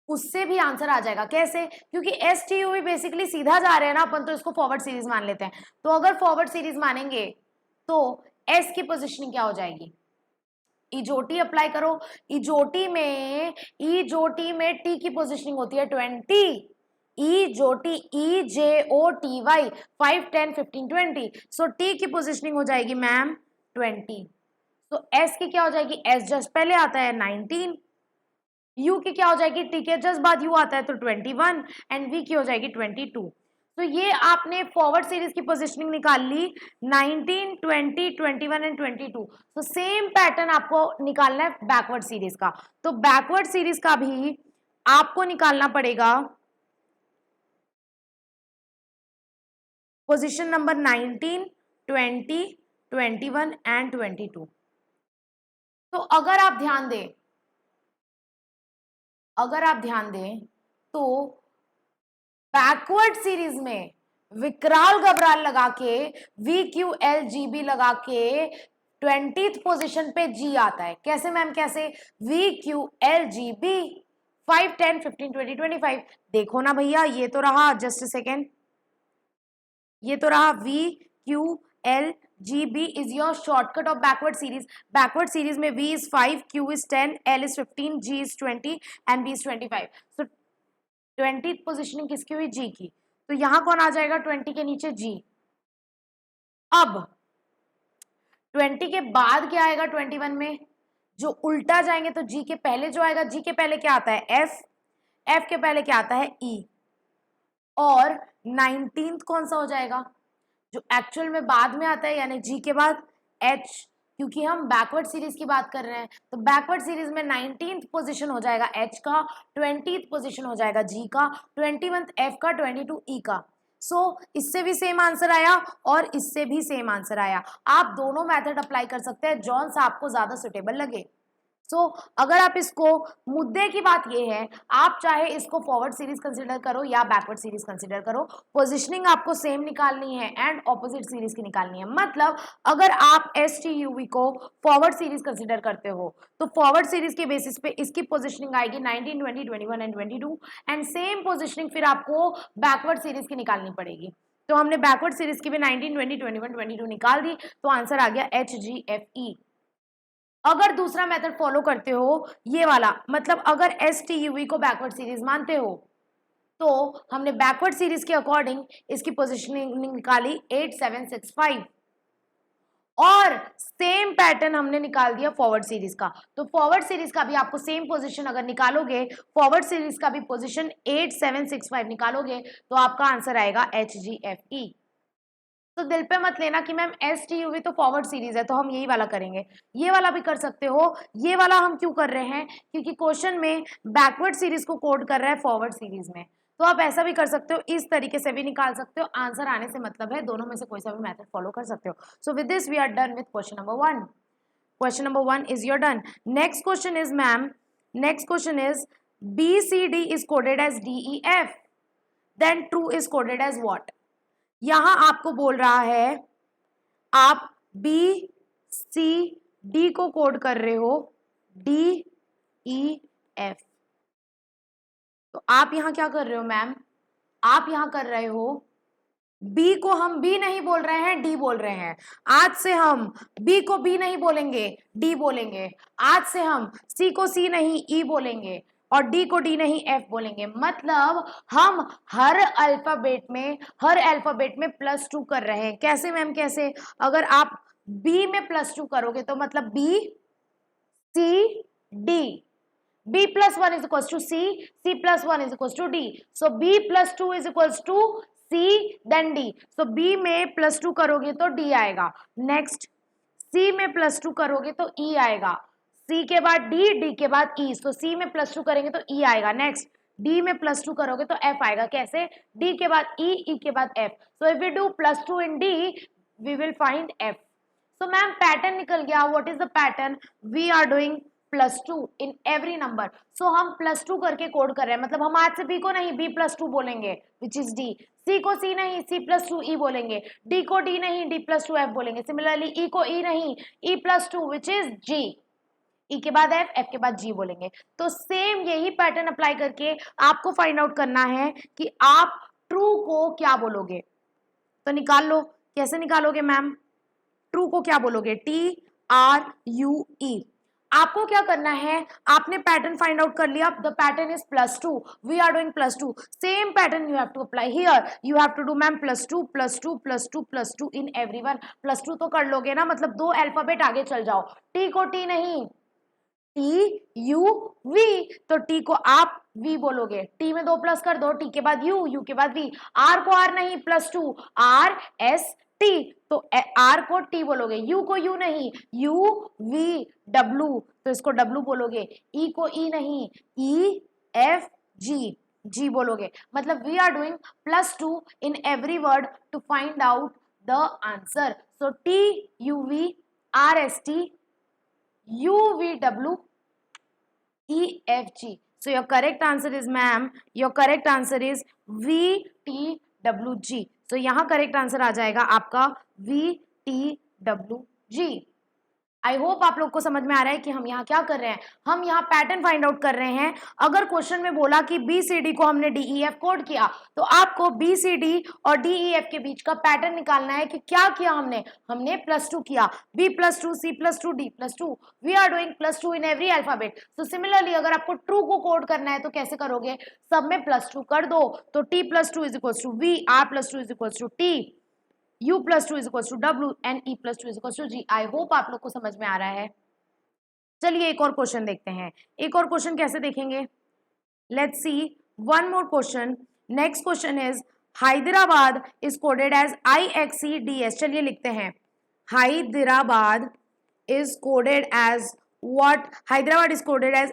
उससे भी आंसर आ जाएगा। कैसे? क्योंकि एस टी यू भी बेसिकली सीधा जा रहे हैं ना अपन, तो इसको फॉरवर्ड सीरीज मान लेते हैं। तो अगर फॉरवर्ड सीरीज मानेंगे तो एस की पोजीशनिंग क्या हो जाएगी? इजोटी अप्लाई करो। इजोटी में टी की पोजीशनिंग होती है 20, इजोटी ई जे O T Y 5, 10, 15, 20। So T की पोजीशनिंग हो जाएगी मैम 20। तो एस की क्या हो जाएगी? एस जस्ट पहले आता है 19, यू की क्या हो जाएगी? टी के जस्ट बाद यू आता है तो 21, एंड वी की हो जाएगी 22। तो ये आपने फॉरवर्ड सीरीज की पोजीशनिंग निकाल ली 19, 20, 21 एंड 22। तो सेम पैटर्न आपको निकालना है बैकवर्ड सीरीज का। तो बैकवर्ड सीरीज का भी आपको निकालना पड़ेगा पोजीशन नंबर 19, 20, 21 एंड 22। तो अगर आप ध्यान दें तो बैकवर्ड सीरीज में विकराल घबराल लगा के V Q L G B लगा के 20th पोजीशन पे जी आता है। कैसे मैम? कैसे? V Q L G B 5, 10, 15, 20, 25। देखो ना भैया, ये तो रहा, जस्ट सेकेंड, ये तो रहा V Q L G B is your shortcut of backward series. Backward series में V is 5, Q is 10, L is 15, G is 20 and B is 25। so 20th positioning किसकी हुई? G की। तो यहां कौन आ जाएगा 20 के नीचे? G। अब 20 के बाद क्या आएगा 21 में? जो उल्टा जाएंगे तो G के पहले जो आएगा, G के पहले क्या आता है? F, F के पहले क्या आता है? E, और 19th कौन सा हो जाएगा? जो एक्चुअल में बाद में आता है, यानी जी के बाद एच, क्योंकि हम बैकवर्ड सीरीज की बात कर रहे हैं। तो बैकवर्ड सीरीज में 19th पोजीशन हो जाएगा एच का, 20th पोजीशन हो जाएगा जी का, 21th एफ का, 22 ई का। सो इससे भी सेम आंसर आया और इससे भी सेम आंसर आया। आप दोनों मेथड अप्लाई कर सकते हैं, जौन सा आपको ज्यादा सुटेबल लगे। अगर आप इसको, मुद्दे की बात ये है, आप चाहे इसको फॉरवर्ड सीरीज कंसीडर करो या बैकवर्ड सीरीज कंसीडर करो, पोजीशनिंग आपको सेम निकालनी है एंड ऑपोजिट सीरीज की निकालनी है। मतलब अगर आप एस टी यू वी को फॉरवर्ड सीरीज कंसीडर करते हो तो फॉरवर्ड सीरीज के बेसिस पे इसकी पोजीशनिंग आएगी 19, 20, 21 एंड 22, एंड सेम पोजीशनिंग फिर आपको बैकवर्ड सीरीज की निकालनी पड़ेगी। तो हमने बैकवर्ड सीरीज की भी 19, 20, 21, 22 निकाल दी, तो आंसर आ गया एच जी एफ ई। अगर दूसरा मेथड फॉलो करते हो, ये वाला, मतलब अगर एस टी यू वी को बैकवर्ड सीरीज मानते हो, तो हमने बैकवर्ड सीरीज के अकॉर्डिंग इसकी पोजीशनिंग निकाली 8, 7, 6, 5, और सेम पैटर्न हमने निकाल दिया फॉरवर्ड सीरीज का। तो फॉरवर्ड सीरीज का भी आपको सेम पोजीशन अगर निकालोगे, फॉरवर्ड सीरीज का भी पोजीशन 8, 7, 6, 5 निकालोगे, तो आपका आंसर आएगा एच जी एफ ई। तो दिल पे मत लेना कि ma'am S T U V तो फॉरवर्ड सीरीज है तो हम यही वाला करेंगे, ये वाला भी कर सकते हो। ये वाला हम क्यों कर रहे हैं? क्योंकि क्वेश्चन में बैकवर्ड सीरीज को कोड कर रहा है फॉरवर्ड सीरीज में। तो आप ऐसा भी कर सकते हो, इस तरीके से भी निकाल सकते हो, आंसर आने से मतलब है, दोनों में से कोई सा भी मेथड फॉलो कर सकते हो. So with this we are done with question number 1. Question number 1 is you're done. Next question is, ma'am, next question is BCD is coded as DEF. Then true is coded as what? यहां आपको बोल रहा है आप BCD को code कर रहे हो DEF. तो आप यहां क्या कर रहे हो मैम? आप यहां कर रहे हो बी को हम बी नहीं बोल रहे हैं, डी बोल रहे हैं. आज से हम बी को बी नहीं बोलेंगे, डी बोलेंगे. आज से हम सी को सी नहीं, ई बोलेंगे. और डी को डी नहीं, एफ बोलेंगे. मतलब हम हर अल्फाबेट में +2 कर रहे हैं. कैसे मैम, कैसे? अगर आप बी में +2 करोगे तो मतलब B C D. B plus 1 is equals to C, C plus 1 is equals to D. So B plus 2 is equals to C then D. So B में +2 करोगे तो D आएगा. Next C में +2 करोगे तो E आएगा. C के बाद D, D के बाद E. So C में +2 करेंगे तो E आएगा. Next D में +2 करोगे तो F आएगा. कैसे? D के बाद E, E के बाद F. So if we do +2 in D, we will find F. So ma'am pattern निकल गया. What is the pattern? We are doing +2 in every number. So हम +2 करके कोड कर रहे हैं. मतलब हम आज से B को नहीं B +2 बोलेंगे विच इज D. C को C नहीं C +2 E बोलेंगे. D को D नहीं D +2 F बोलेंगे. सिमिलरली E को E नहीं E +2 which is G. E के बाद F, F के बाद G बोलेंगे. तो सेम यही पैटर्न अप्लाई करके आपको फाइंड आउट करना है कि आप ट्रू को क्या बोलोगे. तो निकाल लो. कैसे निकालोगे मैम? ट्रू को क्या बोलोगे? TRUE. आपको क्या करना है? आपने पैटर्न फाइंड आउट कर लिया. The pattern is +2. We are doing +2. Same pattern you have to apply here. You have to do ma'am +2 +2 +2 +2 in everyone. +2 तो कर लोगे ना, मतलब 2 अल्फाबेट आगे चल जाओ. टी को टी नहीं, TUV. तो टी को आप V बोलोगे. टी में 2 प्लस कर दो. टी के बाद U, U के बाद V. R को R नहीं, +2 RST. तो R को T बोलोगे. U को U नहीं, UVW. तो इसको W बोलोगे. E को E नहीं, EFG. G बोलोगे. मतलब we are doing +2 in every word to find out the answer. So TUV RST UVW EFG. So your correct answer is, ma'am, your correct answer is VTWG. So यहाँ correct answer आ जाएगा आपका VTWG. I hope आप लोग को समझ में आ रहा है कि हम यहाँ क्या कर रहे हैं. हम यहाँ पैटर्न फाइंड आउट कर रहे हैं. अगर क्वेश्चन में बोला कि BCD को हमने DEF कोड किया तो आपको BCD और DEF के बीच का पैटर्न निकालना है कि क्या किया हमने. हमने +2 किया. B +2 C +2 D +2. We are doing +2 in every alphabet. So similarly अगर आपको ट्रू को कोड करना है तो कैसे करोगे? सब में +2 कर दो. तो T +2 is equal to V, R +2 is equal to T, U +2 is equals to W and E +2 is equals to G. I hope आप लोग को समझ में आ रहा है. चलिए एक और क्वेश्चन देखते हैं. एक और क्वेश्चन कैसे देखेंगे? Let's see one more question. Next question is Hyderabad is coded as IXEDS. चलिए लिखते हैं. Hyderabad is coded as what? Hyderabad is coded as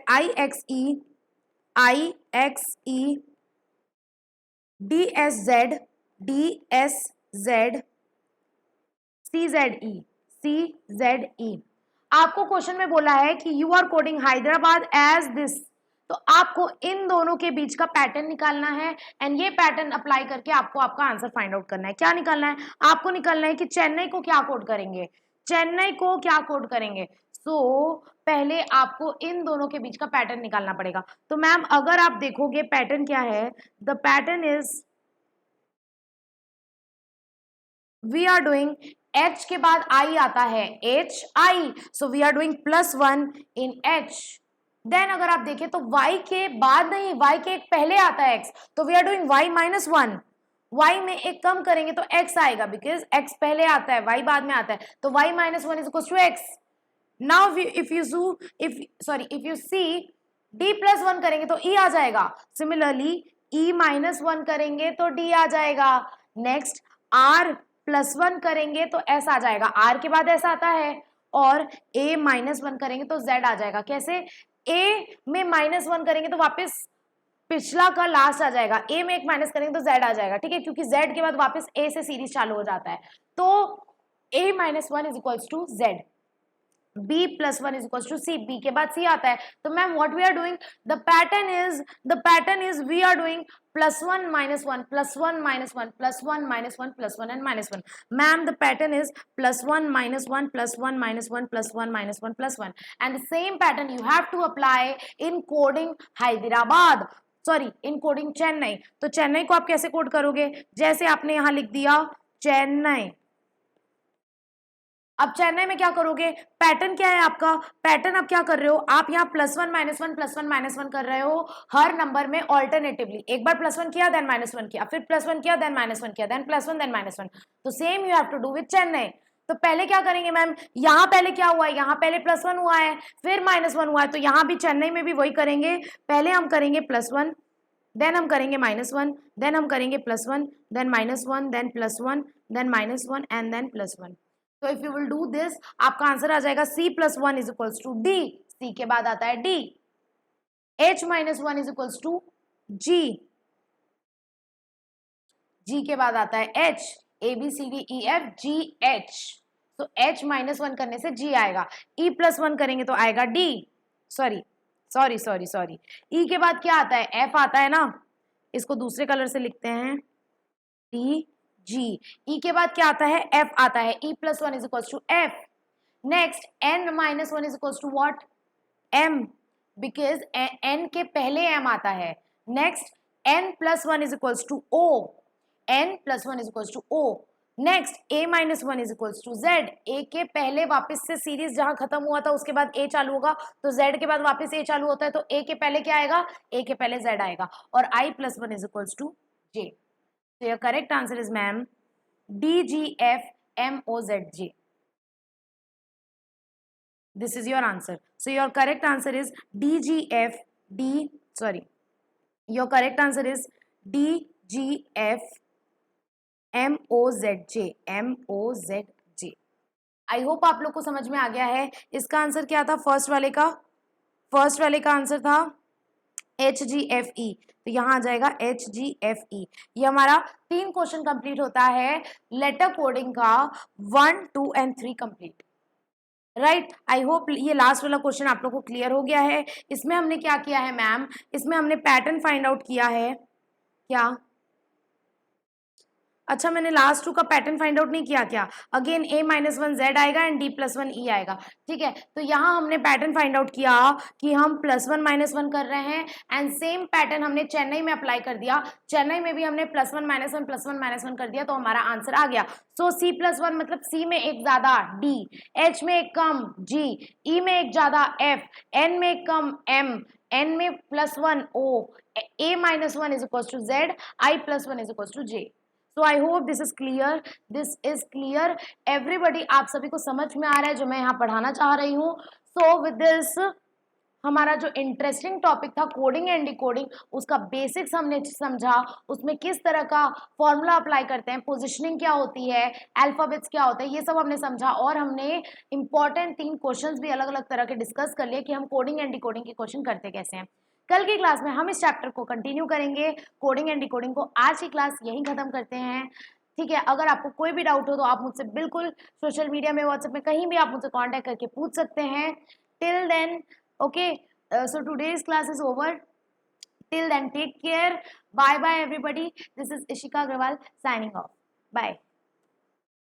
DSZ CZE. आपको क्वेश्चन में बोला है कि you are coding Hyderabad as this. तो आपको इन दोनों के बीच का पैटर्न निकालना है एंड ये पैटर्न अप्लाई करके आपको आपका आंसर फाइंड आउट करना है. क्या निकालना है? आपको निकालना है कि चेन्नई को क्या कोड करेंगे. चेन्नई को क्या कोड करेंगे? पहले आपको इन दोनों के बीच का पैटर्न निकालना पड़ेगा. तो मैम अगर आप देखोगे पैटर्न क्या है, the pattern is we are doing H के बाद I आता है HI. So we are doing +1 in H. Then अगर आप देखें तो Y के बाद नहीं, Y के एक पहले आता है X. तो we are doing Y -1. Y में एक कम करेंगे तो X आएगा बिकॉज X पहले आता है, Y बाद में आता है. तो Y -1 is equal to X. Now if you see D +1 करेंगे तो E आ जाएगा. सिमिलरली E -1 करेंगे तो D आ जाएगा. नेक्स्ट R +1 करेंगे तो S आ जाएगा. R के बाद S आता है. और A -1 करेंगे तो Z आ जाएगा. कैसे? A में -1 करेंगे तो वापस पिछला का लास्ट आ जाएगा, ए में एक माइनस करेंगे तो जेड आ जाएगा, ठीक है, क्योंकि जेड के बाद वापस ए से सीरीज चालू हो जाता है, तो a minus one is equals to Z, b plus one is equals to C, b के बाद c आता है, तो ma'am what we are doing, the pattern is we are doing plus one minus one plus one minus one plus one minus one plus one and minus one. Ma'am the pattern is plus one minus one plus one minus one plus one minus one plus one, and the same pattern you have to apply in coding Hyderabad, sorry in coding Chennai. तो चेन्नई को आप कैसे code करोगे, जैसे आपने यहां लिख दिया चेन्नई. अब चेन्नई में क्या करोगे, पैटर्न क्या है आपका, पैटर्न आप क्या कर रहे हो, आप यहाँ plus one minus one plus one minus one कर रहे हो हर नंबर में ऑल्टरनेटिवली, एक बार प्लस वन किया देन माइनस वन किया, फिर प्लस वन किया देन माइनस वन किया, then plus one then minus one. तो same you have to do with Chennai. तो पहले क्या करेंगे मैम, यहाँ पहले क्या हुआ है, यहाँ पहले प्लस वन हुआ है फिर माइनस वन हुआ है, तो यहाँ भी चेन्नई में भी वही करेंगे, पहले हम करेंगे प्लस वन, देन हम करेंगे माइनस वन, देन हम करेंगे plus one, then minus one, then plus one, then minus one and then plus one. तो if you will do this आपका आंसर आ जाएगा c plus one is equals to D, c के बाद आता है d, h minus one is equals to g, g के बाद आता है h, a b c d e f g h, तो h माइनस वन करने से g आएगा, e प्लस वन करेंगे तो आएगा d, सॉरी e के बाद क्या आता है, f आता है ना, इसको दूसरे कलर से लिखते हैं d g, e के बाद क्या आता है, f आता है, e plus one is equals to f. Next n minus one is equals to what, m, because n के पहले m आता है. Next n plus one is equals to o, n plus one is equals to o. Next a minus one is equals to z, a के पहले वापस से series जहां खत्म हुआ था उसके बाद a चालू होगा, तो z के बाद वापस a चालू होता है, तो a के पहले क्या आएगा, a के पहले z आएगा, और i plus one is equals to j. So your correct answer is ma'am D G F M O Z J. This is your answer. So your correct answer is D G F D. Sorry. Your correct answer is D G F M O Z J. M O Z J. I hope आप लोग को समझ में आ गया है. इसका answer क्या था फर्स्ट वाले का? फर्स्ट वाले का आंसर था HGFE, तो यहाँ आ जाएगा HGFE. ये हमारा 3 क्वेश्चन कंप्लीट होता है लेटर कोडिंग का 1, 2 and 3 complete. Right, I hope ये लास्ट वाला क्वेश्चन आप लोग को क्लियर हो गया है. इसमें हमने क्या किया है मैम, इसमें हमने पैटर्न फाइंड आउट किया है. क्या, अच्छा मैंने लास्ट 2 का पैटर्न फाइंड आउट नहीं किया क्या, again a minus one Z आएगा एंड d प्लस वन ई आएगा. ठीक है, तो यहाँ हमने पैटर्न फाइंड आउट किया कि हम प्लस वन माइनस वन कर रहे हैं, एंड सेम पैटर्न हमने चेन्नई में अप्लाई कर दिया. चेन्नई में भी हमने plus one minus one plus one minus one कर दिया, तो हमारा आंसर आ गया. सो c प्लस वन मतलब c में एक ज्यादा d, h में एक कम g, e में एक ज्यादा f, n में एक कम m, n में plus one o, a minus one is equal to z, i plus one is equal to j. So I hope this is clear. This is clear. Everybody, आप सभी को समझ में आ रहा है जो मैं यहाँ पढ़ाना चाह रही हूँ. So with this, हमारा जो इंटरेस्टिंग टॉपिक था कोडिंग एंड डिकोडिंग, उसका बेसिक्स हमने समझा, उसमें किस तरह का फॉर्मूला अप्लाई करते हैं, पोजिशनिंग क्या होती है, अल्फाबेट्स क्या होता है, ये सब हमने समझा. और हमने इंपॉर्टेंट 3 क्वेश्चंस भी अलग अलग तरह के डिस्कस कर लिए कि हम कोडिंग एंड डिकोडिंग के क्वेश्चन करते कैसे हैं. कल की क्लास में हम इस चैप्टर को कंटिन्यू करेंगे, कोडिंग एंड डिकोडिंग को. आज की क्लास यहीं खत्म करते हैं. ठीक है, अगर आपको कोई भी डाउट हो तो आप मुझसे बिल्कुल सोशल मीडिया में, व्हाट्सएप में, कहीं भी आप मुझसे कांटेक्ट करके पूछ सकते हैं. Till then, okay, so today's class is over. Till then, take care. Bye bye everybody. This is Ishika Agrawal signing off. Bye.